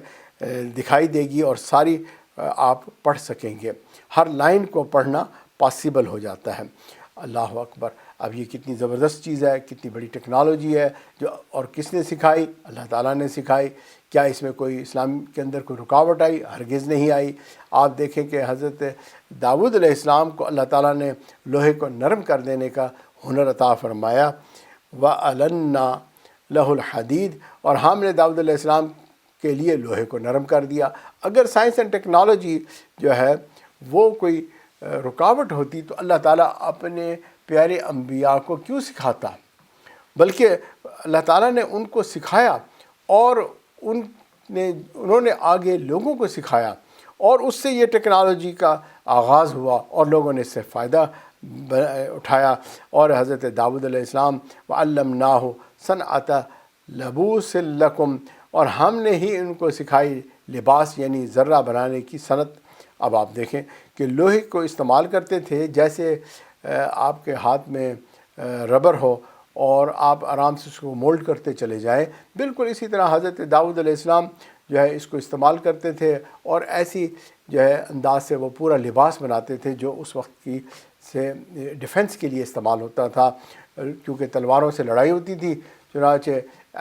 دکھائی دے گی اور ساری آپ پڑھ سکیں گے، ہر لائن کو پڑھنا پاسبل ہو جاتا ہے۔ اللہ اکبر! اب یہ کتنی زبردست چیز ہے، کتنی بڑی ٹیکنالوجی ہے جو، اور کس نے سکھائی؟ اللہ تعالیٰ نے سکھائی۔ کیا اس میں کوئی اسلام کے اندر کوئی رکاوٹ آئی؟ ہرگز نہیں آئی۔ آپ دیکھیں کہ حضرت داؤد علیہ السلام کو اللہ تعالیٰ نے لوہے کو نرم کر دینے کا ہنر عطا فرمایا، وَأَلَنَّا لَهُ الْحَدِيدَ، اور ہم نے داؤد علیہ السلام کے لیے لوہے کو نرم کر دیا۔ اگر سائنس اینڈ ٹیکنالوجی جو ہے وہ کوئی رکاوٹ ہوتی تو اللہ تعالیٰ اپنے پیارے انبیاء کو کیوں سکھاتا؟ بلکہ اللہ تعالیٰ نے ان کو سکھایا اور انہوں نے آگے لوگوں کو سکھایا، اور اس سے یہ ٹیکنالوجی کا آغاز ہوا اور لوگوں نے اس سے فائدہ اٹھایا۔ اور حضرت داؤد علیہ السلام وَعَلَّمْنَاهُ صَنْعَةَ لَبُوسٍ لَكُمْ، اور ہم نے ہی ان کو سکھائی لباس یعنی ذرہ بنانے کی صنعت۔ اب آپ دیکھیں کہ لوہے کو استعمال کرتے تھے جیسے آپ کے ہاتھ میں ربر ہو اور آپ آرام سے اس کو مولڈ کرتے چلے جائیں، بالکل اسی طرح حضرت داؤد علیہ السلام جو ہے اس کو استعمال کرتے تھے اور ایسی جو ہے انداز سے وہ پورا لباس بناتے تھے جو اس وقت کی سے ڈیفنس کے لیے استعمال ہوتا تھا، کیونکہ تلواروں سے لڑائی ہوتی تھی۔ چنانچہ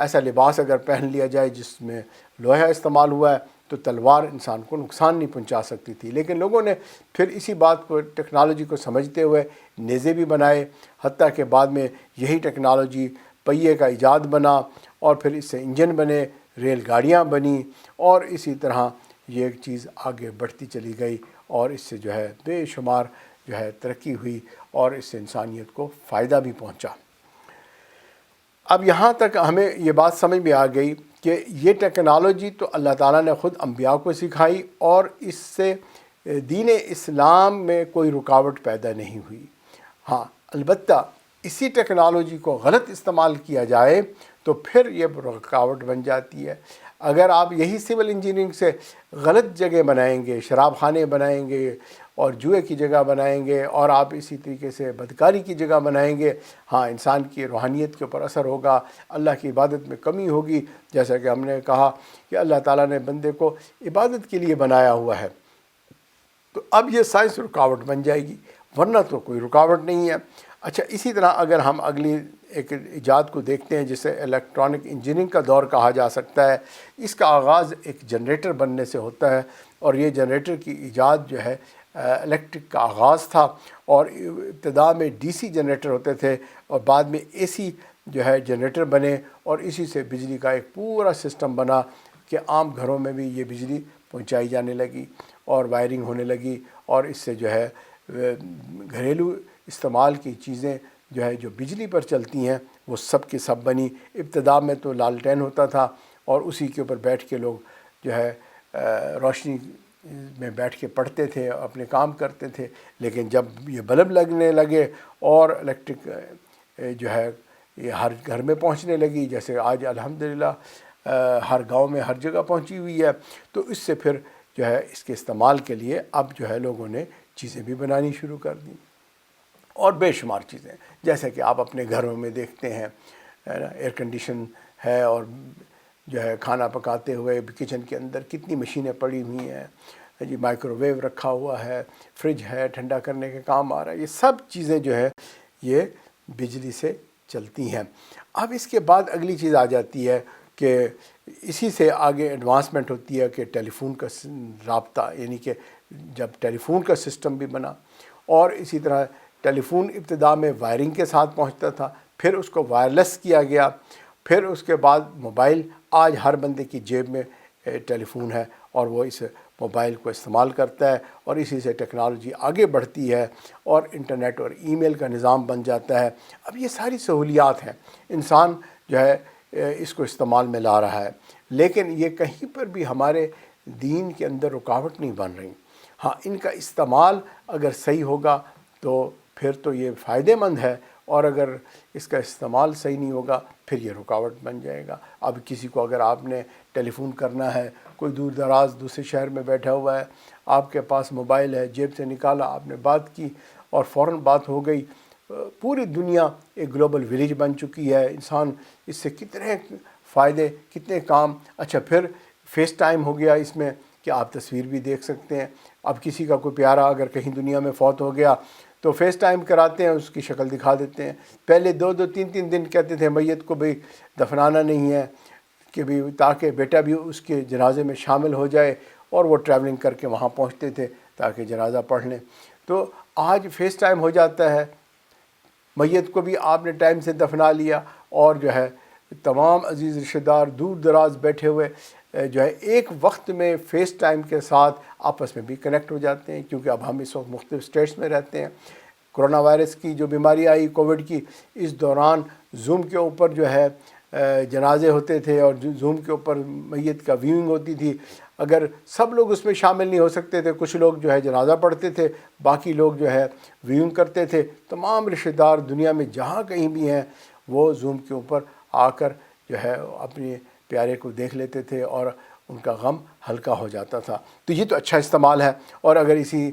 ایسا لباس اگر پہن لیا جائے جس میں لوہا استعمال ہوا ہے تو تلوار انسان کو نقصان نہیں پہنچا سکتی تھی، لیکن لوگوں نے پھر اسی بات کو، ٹیکنالوجی کو سمجھتے ہوئے نیزے بھی بنائے، حتیٰ کہ بعد میں یہی ٹیکنالوجی پہیے کا ایجاد بنا اور پھر اس سے انجن بنے، ریل گاڑیاں بنیں، اور اسی طرح یہ چیز آگے بڑھتی چلی گئی اور اس سے جو ہے بے شمار جو ہے ترقی ہوئی اور اس سے انسانیت کو فائدہ بھی پہنچا۔ اب یہاں تک ہمیں یہ بات سمجھ میں آ گئی کہ یہ ٹیکنالوجی تو اللہ تعالیٰ نے خود انبیاء کو سکھائی اور اس سے دین اسلام میں کوئی رکاوٹ پیدا نہیں ہوئی۔ ہاں البتہ اسی ٹیکنالوجی کو غلط استعمال کیا جائے تو پھر یہ رکاوٹ بن جاتی ہے۔ اگر آپ یہی سول انجینئرنگ سے غلط جگہ بنائیں گے، شراب خانے بنائیں گے اور جوئے کی جگہ بنائیں گے، اور آپ اسی طریقے سے بدکاری کی جگہ بنائیں گے، ہاں انسان کی روحانیت کے اوپر اثر ہوگا، اللہ کی عبادت میں کمی ہوگی۔ جیسا کہ ہم نے کہا کہ اللہ تعالیٰ نے بندے کو عبادت کے لیے بنایا ہوا ہے، تو اب یہ سائنس رکاوٹ بن جائے گی، ورنہ تو کوئی رکاوٹ نہیں ہے۔ اچھا، اسی طرح اگر ہم اگلی ایک ایجاد کو دیکھتے ہیں جسے الیکٹرانک انجینئرنگ کا دور کہا جا سکتا ہے، اس کا آغاز ایک جنریٹر بننے سے ہوتا ہے، اور یہ جنریٹر کی ایجاد جو ہے الیکٹرک کا آغاز تھا، اور ابتدا میں ڈی سی جنریٹر ہوتے تھے اور بعد میں اے سی جو ہے جنریٹر بنے، اور اسی سے بجلی کا ایک پورا سسٹم بنا کہ عام گھروں میں بھی یہ بجلی پہنچائی جانے لگی اور وائرنگ ہونے لگی، اور اس سے جو ہے گھریلو استعمال کی چیزیں جو ہے جو بجلی پر چلتی ہیں وہ سب کی سب بنی۔ ابتدا میں تو لالٹین ہوتا تھا اور اسی کے اوپر بیٹھ کے لوگ جو ہے روشنی میں بیٹھ کے پڑھتے تھے، اپنے کام کرتے تھے، لیکن جب یہ بلب لگنے لگے اور الیکٹرک جو ہے یہ ہر گھر میں پہنچنے لگی، جیسے آج الحمدللہ ہر گاؤں میں ہر جگہ پہنچی ہوئی ہے، تو اس سے پھر جو ہے اس کے استعمال کے لیے اب جو ہے لوگوں نے چیزیں بھی بنانی شروع کر دیں، اور بے شمار چیزیں جیسے کہ آپ اپنے گھروں میں دیکھتے ہیں ایئر کنڈیشن ہے، اور جو ہے کھانا پکاتے ہوئے کچن کے اندر کتنی مشینیں پڑی ہوئی ہیں جی، مائکرو ویو رکھا ہوا ہے، فریج ہے ٹھنڈا کرنے کے کام آ رہا ہے، یہ سب چیزیں جو ہے یہ بجلی سے چلتی ہیں۔ اب اس کے بعد اگلی چیز آ جاتی ہے کہ اسی سے آگے ایڈوانسمنٹ ہوتی ہے کہ ٹیلی فون کا رابطہ، یعنی کہ جب ٹیلی فون کا سسٹم بھی بنا، اور اسی طرح ٹیلی فون ابتدا میں وائرنگ کے ساتھ پہنچتا تھا، پھر اس کو وائرلیس کیا گیا، پھر اس کے بعد موبائل، آج ہر بندے کی جیب میں ٹیلی فون ہے اور وہ اس موبائل کو استعمال کرتا ہے، اور اسی سے ٹیکنالوجی آگے بڑھتی ہے اور انٹرنیٹ اور ای میل کا نظام بن جاتا ہے۔ اب یہ ساری سہولیات ہیں، انسان جو ہے اس کو استعمال میں لا رہا ہے، لیکن یہ کہیں پر بھی ہمارے دین کے اندر رکاوٹ نہیں بن رہی۔ ہاں ان کا استعمال اگر صحیح ہوگا تو پھر تو یہ فائدہ مند ہے، اور اگر اس کا استعمال صحیح نہیں ہوگا پھر یہ رکاوٹ بن جائے گا۔ اب کسی کو اگر آپ نے ٹیلی فون کرنا ہے، کوئی دور دراز دوسرے شہر میں بیٹھا ہوا ہے، آپ کے پاس موبائل ہے، جیب سے نکالا، آپ نے بات کی اور فوراً بات ہو گئی۔ پوری دنیا ایک گلوبل ولیج بن چکی ہے، انسان اس سے کتنے فائدے، کتنے کام۔ اچھا، پھر فیس ٹائم ہو گیا اس میں کہ آپ تصویر بھی دیکھ سکتے ہیں۔ اب کسی کا کوئی پیارا اگر کہیں دنیا میں فوت ہو گیا تو فیس ٹائم کراتے ہیں، اس کی شکل دکھا دیتے ہیں۔ پہلے 2-2 3 دن کہتے تھے میت کو بھی دفنانا نہیں ہے، کہ بھی تاکہ بیٹا بھی اس کے جنازے میں شامل ہو جائے، اور وہ ٹریولنگ کر کے وہاں پہنچتے تھے تاکہ جنازہ پڑھ لیں۔ تو آج فیس ٹائم ہو جاتا ہے، میت کو بھی آپ نے ٹائم سے دفنا لیا، اور جو ہے تمام عزیز رشتہ دار دور دراز بیٹھے ہوئے جو ہے ایک وقت میں فیس ٹائم کے ساتھ آپس میں بھی کنیکٹ ہو جاتے ہیں، کیونکہ اب ہم اس وقت مختلف اسٹیٹس میں رہتے ہیں۔ کرونا وائرس کی جو بیماری آئی، کووڈ کی، اس دوران زوم کے اوپر جو ہے جنازے ہوتے تھے، اور زوم کے اوپر میت کا ویونگ ہوتی تھی۔ اگر سب لوگ اس میں شامل نہیں ہو سکتے تھے، کچھ لوگ جو ہے جنازہ پڑھتے تھے، باقی لوگ جو ہے ویونگ کرتے تھے۔ تمام رشتہ دار دنیا میں جہاں کہیں بھی ہیں وہ زوم کے اوپر آ کر جو ہے اپنے پیارے کو دیکھ لیتے تھے، اور ان کا غم ہلکا ہو جاتا تھا۔ تو یہ تو اچھا استعمال ہے، اور اگر اسی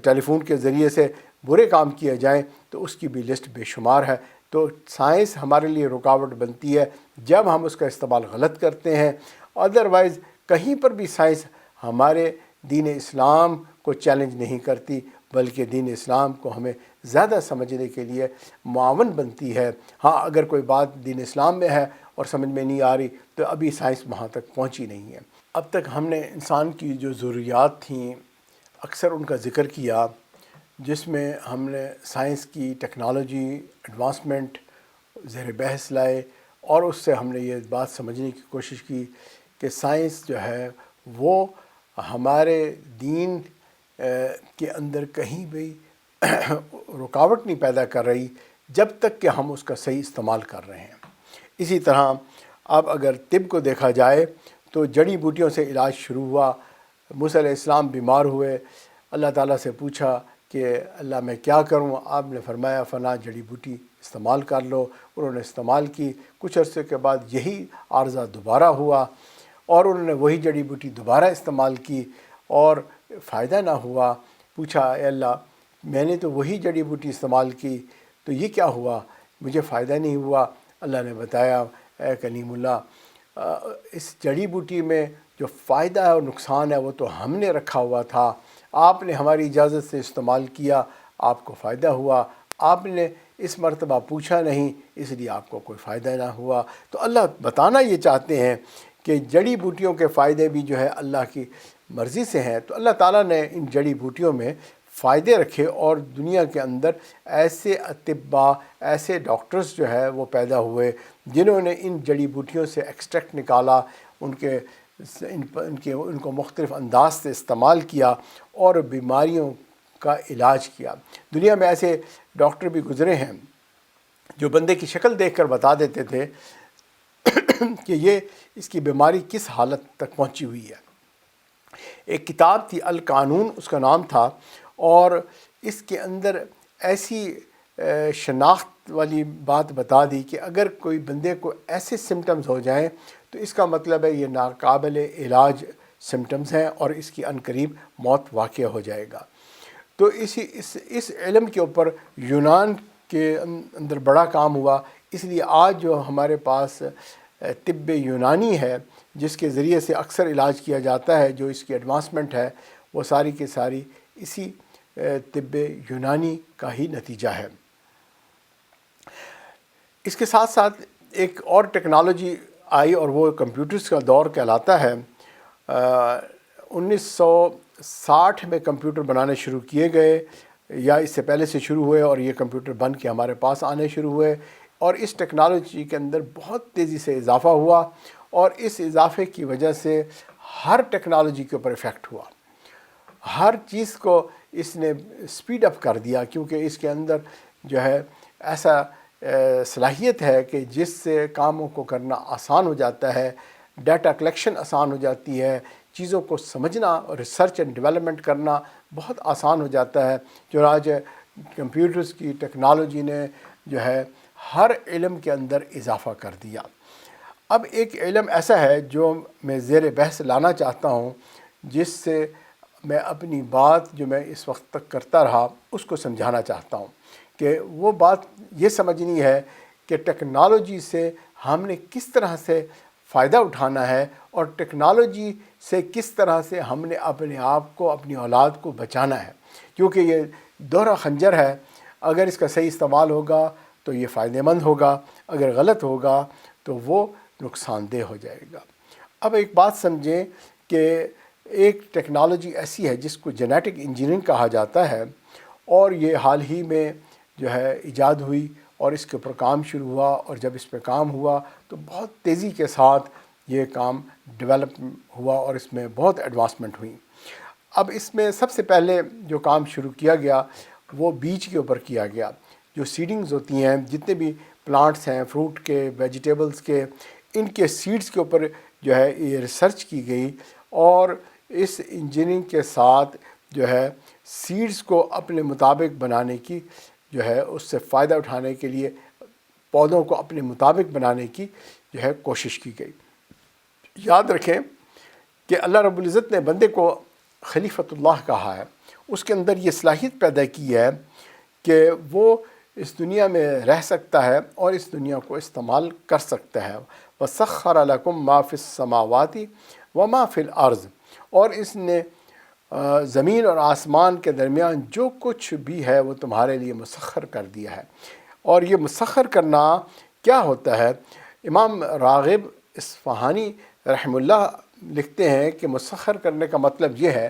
ٹیلی فون کے ذریعے سے برے کام کیے جائیں تو اس کی بھی لسٹ بے شمار ہے۔ تو سائنس ہمارے لیے رکاوٹ بنتی ہے جب ہم اس کا استعمال غلط کرتے ہیں۔ ادروائز کہیں پر بھی سائنس ہمارے دین اسلام کو چیلنج نہیں کرتی، بلکہ دین اسلام کو ہمیں زیادہ سمجھنے کے لیے معاون بنتی ہے۔ ہاں، اگر کوئی بات دین اسلام میں ہے اور سمجھ میں نہیں آ رہی تو ابھی سائنس وہاں تک پہنچی نہیں ہے۔ اب تک ہم نے انسان کی جو ضروریات تھیں اکثر ان کا ذکر کیا، جس میں ہم نے سائنس کی ٹیکنالوجی ایڈوانسمنٹ زیر بحث لائے، اور اس سے ہم نے یہ بات سمجھنے کی کوشش کی کہ سائنس جو ہے وہ ہمارے دین کے اندر کہیں بھی رکاوٹ نہیں پیدا کر رہی جب تک کہ ہم اس کا صحیح استعمال کر رہے ہیں۔ اسی طرح اب اگر طب کو دیکھا جائے تو جڑی بوٹیوں سے علاج شروع ہوا۔ موسیٰ علیہ السلام بیمار ہوئے، اللہ تعالیٰ سے پوچھا کہ اللہ میں کیا کروں؟ آپ نے فرمایا فلاں جڑی بوٹی استعمال کر لو۔ انہوں نے استعمال کی، کچھ عرصے کے بعد یہی عارضہ دوبارہ ہوا، اور انہوں نے وہی جڑی بوٹی دوبارہ استعمال کی اور فائدہ نہ ہوا۔ پوچھا اے اللہ، میں نے تو وہی جڑی بوٹی استعمال کی، تو یہ کیا ہوا؟ مجھے فائدہ نہیں ہوا۔ اللہ نے بتایا اے کلیم اللہ، اس جڑی بوٹی میں جو فائدہ ہے اور نقصان ہے وہ تو ہم نے رکھا ہوا تھا، آپ نے ہماری اجازت سے استعمال کیا، آپ کو فائدہ ہوا۔ آپ نے اس مرتبہ پوچھا نہیں، اس لیے آپ کو کوئی فائدہ نہ ہوا۔ تو اللہ بتانا یہ چاہتے ہیں کہ جڑی بوٹیوں کے فائدے بھی جو ہے اللہ کی مرضی سے ہیں۔ تو اللہ تعالیٰ نے ان جڑی بوٹیوں میں فائدے رکھے، اور دنیا کے اندر ایسے اطباء، ایسے ڈاکٹرز جو ہے وہ پیدا ہوئے جنہوں نے ان جڑی بوٹیوں سے ایکسٹریکٹ نکالا، ان کو مختلف انداز سے استعمال کیا اور بیماریوں کا علاج کیا۔ دنیا میں ایسے ڈاکٹر بھی گزرے ہیں جو بندے کی شکل دیکھ کر بتا دیتے تھے کہ یہ اس کی بیماری کس حالت تک پہنچی ہوئی ہے۔ ایک کتاب تھی القانون اس کا نام تھا، اور اس کے اندر ایسی شناخت والی بات بتا دی کہ اگر کوئی بندے کو ایسے سمٹمز ہو جائیں تو اس کا مطلب ہے یہ ناقابل علاج سمٹمز ہیں اور اس کی عنقریب موت واقع ہو جائے گا۔ تو اس علم کے اوپر یونان کے اندر بڑا کام ہوا، اس لیے آج جو ہمارے پاس طب یونانی ہے جس کے ذریعے سے اکثر علاج کیا جاتا ہے، جو اس کی ایڈوانسمنٹ ہے وہ ساری کی ساری اسی طب یونانی کا ہی نتیجہ ہے۔ اس کے ساتھ ساتھ ایک اور ٹیکنالوجی آئی اور وہ کمپیوٹرز کا دور کہلاتا ہے۔ 1960 میں کمپیوٹر بنانے شروع کیے گئے، یا اس سے پہلے سے شروع ہوئے، اور یہ کمپیوٹر بن کے ہمارے پاس آنے شروع ہوئے، اور اس ٹیکنالوجی کے اندر بہت تیزی سے اضافہ ہوا، اور اس اضافے کی وجہ سے ہر ٹیکنالوجی کے اوپر ایفیکٹ ہوا۔ ہر چیز کو اس نے سپیڈ اپ کر دیا، کیونکہ اس کے اندر جو ہے ایسا صلاحیت ہے کہ جس سے کاموں کو کرنا آسان ہو جاتا ہے، ڈیٹا کلیکشن آسان ہو جاتی ہے، چیزوں کو سمجھنا اور ریسرچ اینڈ ڈیولپمنٹ کرنا بہت آسان ہو جاتا ہے۔ چنانچہ کمپیوٹرز کی ٹیکنالوجی نے جو ہے ہر علم کے اندر اضافہ کر دیا۔ اب ایک علم ایسا ہے جو میں زیر بحث لانا چاہتا ہوں، جس سے میں اپنی بات جو میں اس وقت تک کرتا رہا اس کو سمجھانا چاہتا ہوں، کہ وہ بات یہ سمجھنی ہے کہ ٹیکنالوجی سے ہم نے کس طرح سے فائدہ اٹھانا ہے، اور ٹیکنالوجی سے کس طرح سے ہم نے اپنے آپ کو، اپنی اولاد کو بچانا ہے، کیونکہ یہ دوہرا خنجر ہے۔ اگر اس کا صحیح استعمال ہوگا تو یہ فائدہ مند ہوگا، اگر غلط ہوگا تو وہ نقصان دہ ہو جائے گا۔ اب ایک بات سمجھیں کہ ایک ٹیکنالوجی ایسی ہے جس کو جینیٹک انجینئرنگ کہا جاتا ہے، اور یہ حال ہی میں جو ہے ایجاد ہوئی اور اس کے اوپر کام شروع ہوا، اور جب اس پہ کام ہوا تو بہت تیزی کے ساتھ یہ کام ڈیولپ ہوا اور اس میں بہت ایڈوانسمنٹ ہوئی۔ اب اس میں سب سے پہلے جو کام شروع کیا گیا وہ بیج کے اوپر کیا گیا۔ جو سیڈنگز ہوتی ہیں، جتنے بھی پلانٹس ہیں، فروٹ کے، ویجیٹیبلز کے، ان کے سیڈز کے اوپر جو ہے یہ ریسرچ کی گئی، اور اس انجینئرنگ کے ساتھ جو ہے سیڈز کو اپنے مطابق بنانے کی جو ہے اس سے فائدہ اٹھانے کے لیے پودوں کو اپنے مطابق بنانے کی جو ہے کوشش کی گئی۔ یاد رکھیں کہ اللہ رب العزت نے بندے کو خلیفۃ اللہ کہا ہے، اس کے اندر یہ صلاحیت پیدا کی ہے کہ وہ اس دنیا میں رہ سکتا ہے اور اس دنیا کو استعمال کر سکتا ہے۔ وَسَخَّرَ لَكُم مَّا فِي السَّمَاوَاتِ وَمَا فِي الْأَرْضِ، اور اس نے زمین اور آسمان کے درمیان جو کچھ بھی ہے وہ تمہارے لیے مسخر کر دیا ہے۔ اور یہ مسخر کرنا کیا ہوتا ہے؟ امام راغب اصفہانی رحمہ اللہ لکھتے ہیں کہ مسخر کرنے کا مطلب یہ ہے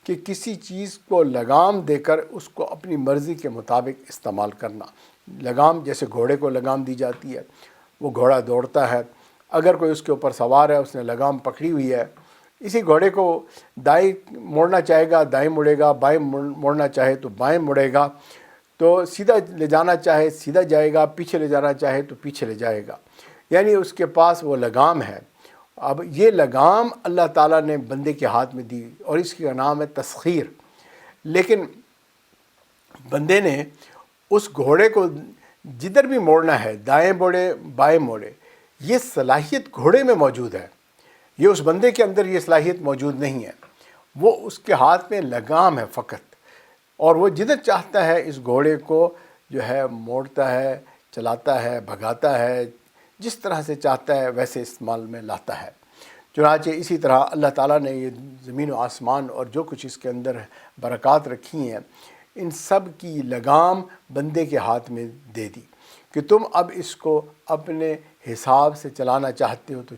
کہ کسی چیز کو لگام دے کر اس کو اپنی مرضی کے مطابق استعمال کرنا۔ لگام جیسے گھوڑے کو لگام دی جاتی ہے، وہ گھوڑا دوڑتا ہے، اگر کوئی اس کے اوپر سوار ہے، اس نے لگام پکڑی ہوئی ہے، اسی گھوڑے کو دائیں موڑنا چاہے گا دائیں مڑے گا، بائیں موڑنا چاہے تو بائیں مڑے گا، تو سیدھا لے جانا چاہے سیدھا جائے گا، پیچھے لے جانا چاہے تو پیچھے لے جائے گا، یعنی اس کے پاس وہ لگام ہے۔ اب یہ لگام اللہ تعالیٰ نے بندے کے ہاتھ میں دی، اور اس کا نام ہے تسخیر۔ لیکن بندے نے اس گھوڑے کو جدھر بھی موڑنا ہے، دائیں موڑے بائیں موڑے، یہ صلاحیت گھوڑے میں موجود ہے، یہ اس بندے کے اندر یہ صلاحیت موجود نہیں ہے۔ وہ اس کے ہاتھ میں لگام ہے فقط، اور وہ جدھر چاہتا ہے اس گھوڑے کو جو ہے موڑتا ہے، چلاتا ہے، بھگاتا ہے، جس طرح سے چاہتا ہے ویسے استعمال میں لاتا ہے۔ چنانچہ اسی طرح اللہ تعالیٰ نے یہ زمین و آسمان اور جو کچھ اس کے اندر برکات رکھی ہیں، ان سب کی لگام بندے کے ہاتھ میں دے دی کہ تم اب اس کو اپنے حساب سے چلانا چاہتے ہو تو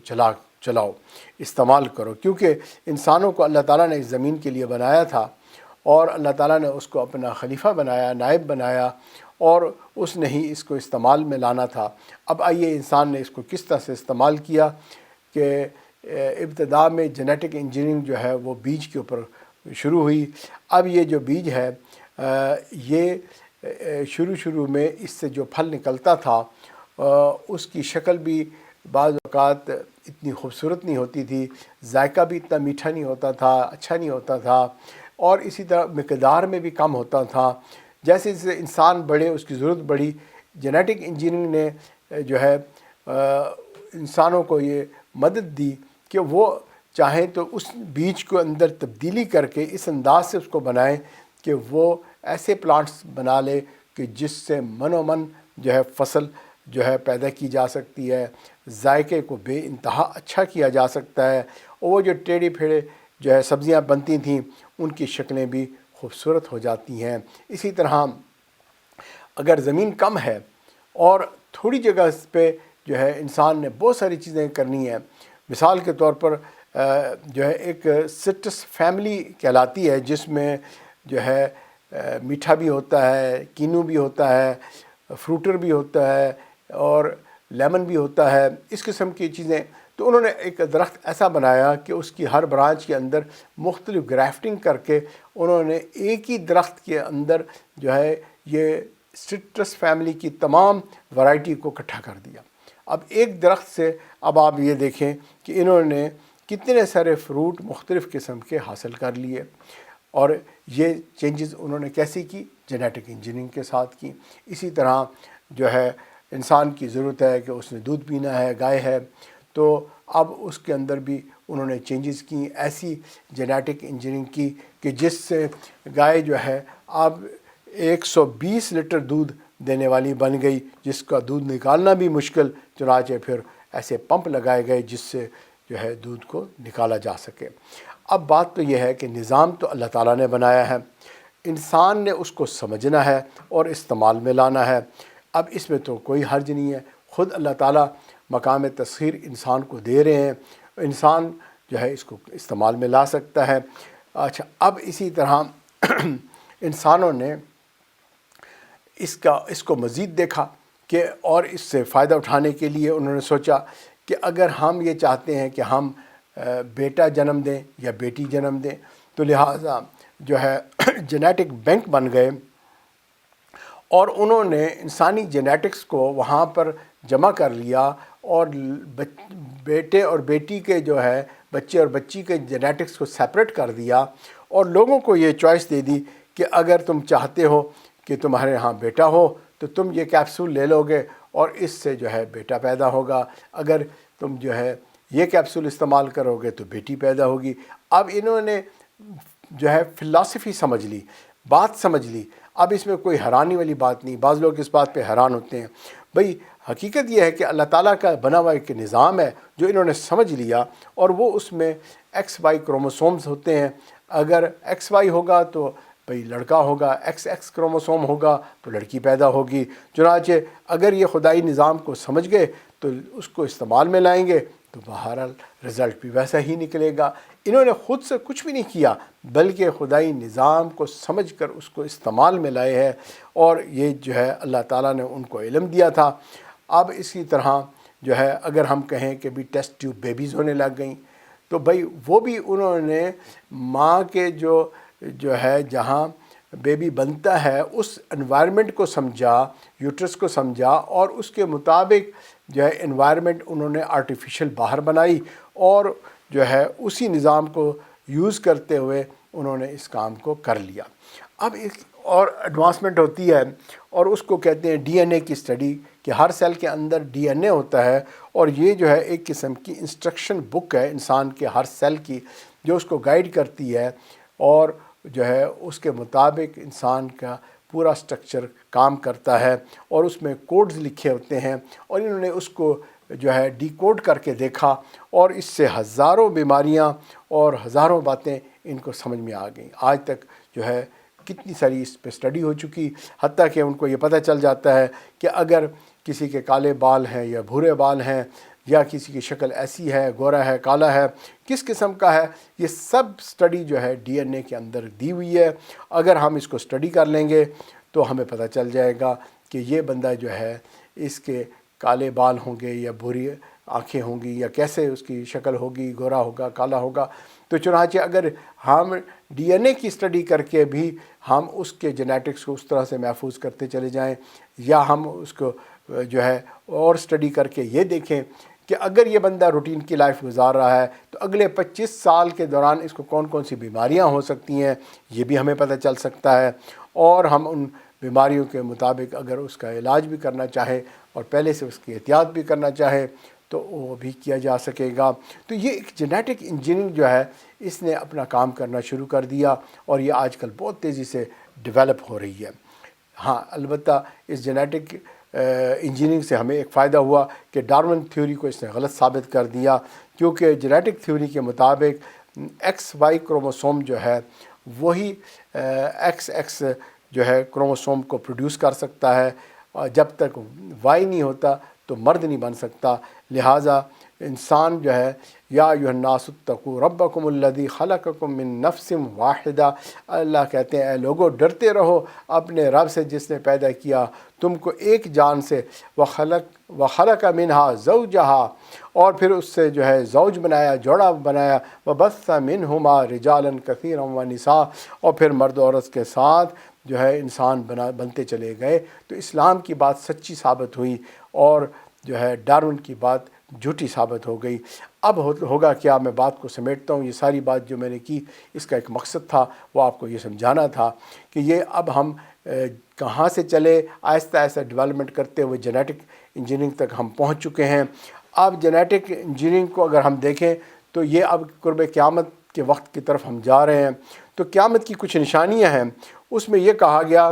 چلاؤ، استعمال کرو، کیونکہ انسانوں کو اللہ تعالیٰ نے اس زمین کے لیے بنایا تھا، اور اللہ تعالیٰ نے اس کو اپنا خلیفہ بنایا، نائب بنایا، اور اس نے ہی اس کو استعمال میں لانا تھا۔ اب آئیے انسان نے اس کو کس طرح سے استعمال کیا کہ ابتدا میں جینیٹک انجینئرنگ جو ہے وہ بیج کے اوپر شروع ہوئی۔ اب یہ جو بیج ہے یہ شروع میں اس سے جو پھل نکلتا تھا اس کی شکل بھی بعض اوقات اتنی خوبصورت نہیں ہوتی تھی، ذائقہ بھی اتنا میٹھا نہیں ہوتا تھا، اچھا نہیں ہوتا تھا، اور اسی طرح مقدار میں بھی کم ہوتا تھا۔ جیسے جیسے انسان بڑھے اس کی ضرورت بڑھی، جینیٹک انجینئرنگ نے جو ہے انسانوں کو یہ مدد دی کہ وہ چاہیں تو اس بیج کو اندر تبدیلی کر کے اس انداز سے اس کو بنائیں کہ وہ ایسے پلانٹس بنا لے کہ جس سے من و من جو ہے فصل جو ہے پیدا کی جا سکتی ہے، ذائقے کو بے انتہا اچھا کیا جا سکتا ہے، اور وہ جو ٹیڑھی پھیڑے جو ہے سبزیاں بنتی تھیں ان کی شکلیں بھی خوبصورت ہو جاتی ہیں۔ اسی طرح اگر زمین کم ہے اور تھوڑی جگہ پہ جو ہے انسان نے بہت ساری چیزیں کرنی ہیں، مثال کے طور پر جو ہے ایک سٹرس فیملی کہلاتی ہے، جس میں جو ہے میٹھا بھی ہوتا ہے، کینو بھی ہوتا ہے، فروٹر بھی ہوتا ہے، اور لیمن بھی ہوتا ہے، اس قسم کی چیزیں۔ تو انہوں نے ایک درخت ایسا بنایا کہ اس کی ہر برانچ کے اندر مختلف گرافٹنگ کر کے انہوں نے ایک ہی درخت کے اندر جو ہے یہ سٹرس فیملی کی تمام ورائٹی کو اکٹھا کر دیا۔ اب ایک درخت سے اب آپ یہ دیکھیں کہ انہوں نے کتنے سارے فروٹ مختلف قسم کے حاصل کر لیے، اور یہ چینجز انہوں نے کیسی کی؟ جینیٹک انجینئرنگ کے ساتھ کی۔ اسی طرح جو ہے انسان کی ضرورت ہے کہ اس نے دودھ پینا ہے، گائے ہے، تو اب اس کے اندر بھی انہوں نے چینجز کی، ایسی جینیٹک انجینئرنگ کی کہ جس سے گائے جو ہے اب 120 لیٹر دودھ دینے والی بن گئی، جس کا دودھ نکالنا بھی مشکل، چنانچہ پھر ایسے پمپ لگائے گئے جس سے جو ہے دودھ کو نکالا جا سکے۔ اب بات تو یہ ہے کہ نظام تو اللہ تعالیٰ نے بنایا ہے، انسان نے اس کو سمجھنا ہے اور استعمال میں لانا ہے۔ اب اس میں تو کوئی حرج نہیں ہے، خود اللہ تعالیٰ مقام تسخیر انسان کو دے رہے ہیں، انسان جو ہے اس کو استعمال میں لا سکتا ہے۔ اچھا، اب اسی طرح انسانوں نے اس کو مزید دیکھا کہ اور اس سے فائدہ اٹھانے کے لیے انہوں نے سوچا کہ اگر ہم یہ چاہتے ہیں کہ ہم بیٹا جنم دیں یا بیٹی جنم دیں، تو لہٰذا جو ہے جینیٹک بینک بن گئے، اور انہوں نے انسانی جینیٹکس کو وہاں پر جمع کر لیا، اور بیٹے اور بیٹی کے جو ہے بچے اور بچی کے جینیٹکس کو سیپریٹ کر دیا، اور لوگوں کو یہ چوائس دے دی کہ اگر تم چاہتے ہو کہ تمہارے ہاں بیٹا ہو تو تم یہ کیپسول لے لو گے اور اس سے جو ہے بیٹا پیدا ہوگا، اگر تم جو ہے یہ کیپسول استعمال کرو گے تو بیٹی پیدا ہوگی۔ اب انہوں نے جو ہے فلسفی سمجھ لی، بات سمجھ لی، اب اس میں کوئی حیرانی والی بات نہیں۔ بعض لوگ اس بات پہ حیران ہوتے ہیں، بھئی حقیقت یہ ہے کہ اللہ تعالیٰ کا بنا ہوا ایک نظام ہے جو انہوں نے سمجھ لیا، اور وہ اس میں ایکس وائی کروموسومز ہوتے ہیں، اگر ایکس وائی ہوگا تو بھئی لڑکا ہوگا، ایکس ایکس کروموسوم ہوگا تو لڑکی پیدا ہوگی۔ چنانچہ اگر یہ خدائی نظام کو سمجھ گئے تو اس کو استعمال میں لائیں گے تو بہرحال رزلٹ بھی ویسا ہی نکلے گا۔ انہوں نے خود سے کچھ بھی نہیں کیا، بلکہ خدائی نظام کو سمجھ کر اس کو استعمال میں لائے ہیں، اور یہ جو ہے اللہ تعالیٰ نے ان کو علم دیا تھا۔ اب اسی طرح جو ہے اگر ہم کہیں کہ بھی ٹیسٹ ٹیوب بیبیز ہونے لگ گئیں، تو بھئی وہ بھی انہوں نے ماں کے جو ہے جہاں بیبی بنتا ہے اس انوائرمنٹ کو سمجھا، یوٹرس کو سمجھا، اور اس کے مطابق جو ہے انوائرمنٹ انہوں نے آرٹیفیشل باہر بنائی، اور جو ہے اسی نظام کو یوز کرتے ہوئے انہوں نے اس کام کو کر لیا۔ اب ایک اور ایڈوانسمنٹ ہوتی ہے، اور اس کو کہتے ہیں ڈی این اے کی اسٹڈی، کہ ہر سیل کے اندر ڈی این اے ہوتا ہے، اور یہ جو ہے ایک قسم کی انسٹرکشن بک ہے انسان کے ہر سیل کی، جو اس کو گائیڈ کرتی ہے، اور جو ہے اس کے مطابق انسان کا پورا سٹرکچر کام کرتا ہے، اور اس میں کوڈز لکھے ہوتے ہیں، اور انہوں نے اس کو جو ہے ڈی کوڈ کر کے دیکھا، اور اس سے ہزاروں بیماریاں اور ہزاروں باتیں ان کو سمجھ میں آ گئیں۔ آج تک جو ہے کتنی ساری اس پہ اسٹڈی ہو چکی، حتیٰ کہ ان کو یہ پتہ چل جاتا ہے کہ اگر کسی کے کالے بال ہیں یا بھورے بال ہیں، یا کسی کی شکل ایسی ہے، گورا ہے، کالا ہے، کس قسم کا ہے، یہ سب اسٹڈی جو ہے ڈی این اے کے اندر دی ہوئی ہے۔ اگر ہم اس کو اسٹڈی کر لیں گے تو ہمیں پتہ چل جائے گا کہ یہ بندہ جو ہے اس کے کالے بال ہوں گے یا بھوری آنکھیں ہوں گی، یا کیسے اس کی شکل ہوگی، گورا ہوگا، کالا ہوگا۔ تو چنانچہ اگر ہم ڈی این اے کی اسٹڈی کر کے بھی ہم اس کے جینیٹکس کو اس طرح سے محفوظ کرتے چلے جائیں، یا ہم اس کو جو ہے اور اسٹڈی کر کے یہ دیکھیں کہ اگر یہ بندہ روٹین کی لائف گزار رہا ہے تو اگلے 25 سال کے دوران اس کو کون کون سی بیماریاں ہو سکتی ہیں، یہ بھی ہمیں پتہ چل سکتا ہے، اور ہم ان بیماریوں کے مطابق اگر اس کا علاج بھی کرنا چاہے اور پہلے سے اس کی احتیاط بھی کرنا چاہے تو وہ بھی کیا جا سکے گا۔ تو یہ ایک جینیٹک انجینئرنگ جو ہے اس نے اپنا کام کرنا شروع کر دیا، اور یہ آج کل بہت تیزی سے ڈیولپ ہو رہی ہے۔ ہاں، البتہ اس جینیٹک انجینئرنگ سے ہمیں ایک فائدہ ہوا کہ ڈارون تھیوری کو اس نے غلط ثابت کر دیا، کیونکہ جینیٹک تھیوری کے مطابق ایکس وائی کروموسوم جو ہے وہی ایکس ایکس جو ہے کروموسوم کو پروڈیوس کر سکتا ہے، اور جب تک وائی نہیں ہوتا تو مرد نہیں بن سکتا۔ لہٰذا انسان جو ہے یا ایھا الناس اتقوا ربکم الذی خلقکم من نفس واحدہ، اللہ کہتے ہیں اے لوگو ڈرتے رہو اپنے رب سے جس نے پیدا کیا تم کو ایک جان سے، وخلق منہا زوجہا، اور پھر اس سے جو ہے زوج بنایا، جوڑا بنایا، وبث منہما رجالا کثیرا ونساء، اور پھر مرد و عورت کے ساتھ جو ہے انسان بنتے چلے گئے۔ تو اسلام کی بات سچی ثابت ہوئی، اور جو ہے ڈارون کی بات جھوٹی ثابت ہو گئی۔ اب ہوگا کیا، میں بات کو سمیٹتا ہوں۔ یہ ساری بات جو میں نے کی اس کا ایک مقصد تھا، وہ آپ کو یہ سمجھانا تھا کہ یہ اب ہم کہاں سے چلے آہستہ آہستہ ڈیولپمنٹ کرتے ہوئے جینیٹک انجینئرنگ تک ہم پہنچ چکے ہیں۔ اب جینیٹک انجینئرنگ کو اگر ہم دیکھیں تو یہ اب قرب قیامت کے وقت کی طرف ہم جا رہے ہیں۔ تو قیامت کی کچھ نشانیاں ہیں، اس میں یہ کہا گیا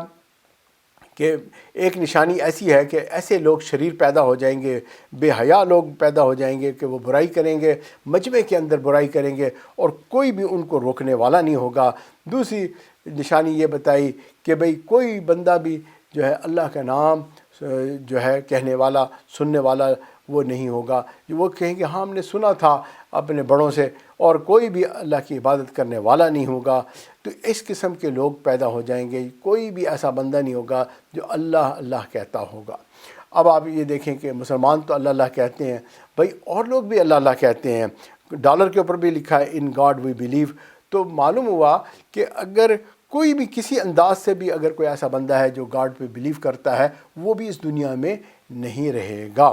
کہ ایک نشانی ایسی ہے کہ ایسے لوگ شریر پیدا ہو جائیں گے، بے حیا لوگ پیدا ہو جائیں گے کہ وہ برائی کریں گے، مجمع کے اندر برائی کریں گے اور کوئی بھی ان کو روکنے والا نہیں ہوگا۔ دوسری نشانی یہ بتائی کہ بھئی کوئی بندہ بھی جو ہے اللہ کا نام جو ہے کہنے والا، سننے والا وہ نہیں ہوگا، وہ کہیں گے ہاں ہم نے سنا تھا اپنے بڑوں سے، اور کوئی بھی اللہ کی عبادت کرنے والا نہیں ہوگا۔ تو اس قسم کے لوگ پیدا ہو جائیں گے، کوئی بھی ایسا بندہ نہیں ہوگا جو اللہ اللہ کہتا ہوگا۔ اب آپ یہ دیکھیں کہ مسلمان تو اللہ اللہ کہتے ہیں، بھائی اور لوگ بھی اللہ اللہ کہتے ہیں، ڈالر کے اوپر بھی لکھا ہے ان گاڈ وی بلیو۔ تو معلوم ہوا کہ اگر کوئی بھی کسی انداز سے بھی اگر کوئی ایسا بندہ ہے جو گاڈ پہ بلیو کرتا ہے، وہ بھی اس دنیا میں نہیں رہے گا۔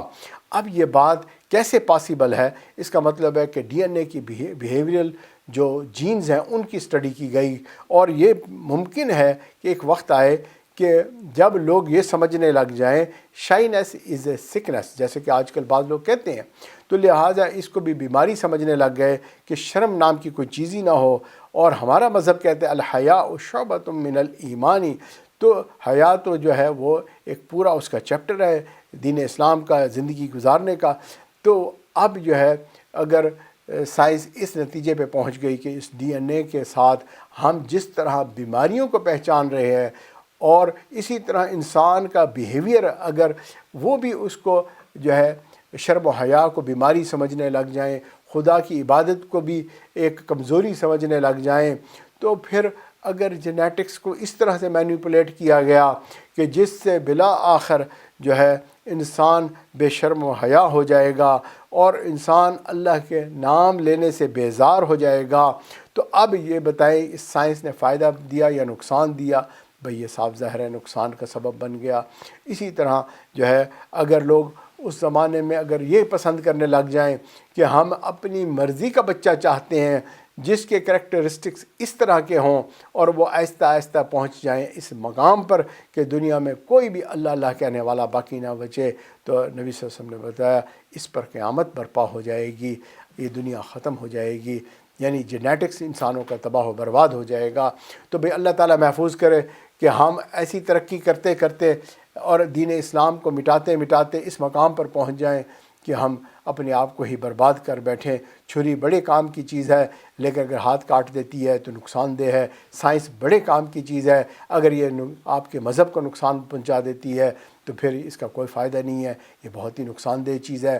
اب یہ بات کیسے پاسبل ہے؟ اس کا مطلب ہے کہ ڈی این اے کی بیہیویئرل جو جینز ہیں ان کی اسٹڈی کی گئی، اور یہ ممکن ہے کہ ایک وقت آئے کہ جب لوگ یہ سمجھنے لگ جائیں شائنیس از اے سکنس، جیسے کہ آج کل بعض لوگ کہتے ہیں، تو لہٰذا اس کو بھی بیماری سمجھنے لگ گئے کہ شرم نام کی کوئی چیز ہی نہ ہو۔ اور ہمارا مذہب کہتے ہیں الحیاء شعبۃ من الایمان، تو حیا تو جو ہے وہ ایک پورا اس کا چیپٹر ہے دین اسلام کا، زندگی گزارنے کا۔ تو اب جو ہے اگر سائنس اس نتیجے پہ پہنچ گئی کہ اس ڈی این اے کے ساتھ ہم جس طرح بیماریوں کو پہچان رہے ہیں، اور اسی طرح انسان کا بیہیویئر اگر وہ بھی اس کو جو ہے شرم و حیا کو بیماری سمجھنے لگ جائیں، خدا کی عبادت کو بھی ایک کمزوری سمجھنے لگ جائیں، تو پھر اگر جینیٹکس کو اس طرح سے مینیپولیٹ کیا گیا کہ جس سے بلا آخر جو ہے انسان بے شرم و حیا ہو جائے گا اور انسان اللہ کے نام لینے سے بیزار ہو جائے گا، تو اب یہ بتائیں اس سائنس نے فائدہ دیا یا نقصان دیا؟ بھئی یہ صاف ظاہر ہے نقصان کا سبب بن گیا۔ اسی طرح جو ہے اگر لوگ اس زمانے میں اگر یہ پسند کرنے لگ جائیں کہ ہم اپنی مرضی کا بچہ چاہتے ہیں جس کے کریکٹرسٹکس اس طرح کے ہوں، اور وہ آہستہ آہستہ پہنچ جائیں اس مقام پر کہ دنیا میں کوئی بھی اللہ اللہ کہنے والا باقی نہ بچے، تو نبی صلی اللہ علیہ وسلم نے بتایا اس پر قیامت برپا ہو جائے گی، یہ دنیا ختم ہو جائے گی، یعنی جینیٹکس انسانوں کا تباہ و برباد ہو جائے گا۔ تو بھئی اللہ تعالیٰ محفوظ کرے کہ ہم ایسی ترقی کرتے کرتے اور دین اسلام کو مٹاتے مٹاتے اس مقام پر پہنچ جائیں کہ ہم اپنے آپ کو ہی برباد کر بیٹھیں۔ چھری بڑے کام کی چیز ہے لیکن اگر ہاتھ کاٹ دیتی ہے تو نقصان دہ ہے، سائنس بڑے کام کی چیز ہے اگر یہ آپ کے مذہب کو نقصان پہنچا دیتی ہے تو پھر اس کا کوئی فائدہ نہیں ہے، یہ بہت ہی نقصان دہ چیز ہے۔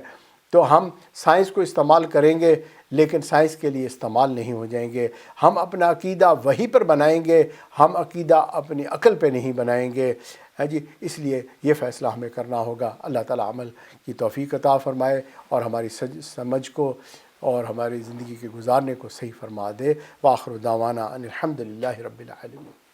تو ہم سائنس کو استعمال کریں گے لیکن سائنس کے لیے استعمال نہیں ہو جائیں گے، ہم اپنا عقیدہ وہی پر بنائیں گے، ہم عقیدہ اپنی عقل پہ نہیں بنائیں گے، ہے جی۔ اس لیے یہ فیصلہ ہمیں کرنا ہوگا۔ اللہ تعالیٰ عمل کی توفیق عطا فرمائے اور ہماری سمجھ کو اور ہماری زندگی کے گزارنے کو صحیح فرما دے۔ وآخر دعوانا ان الحمد للہ رب العالمین۔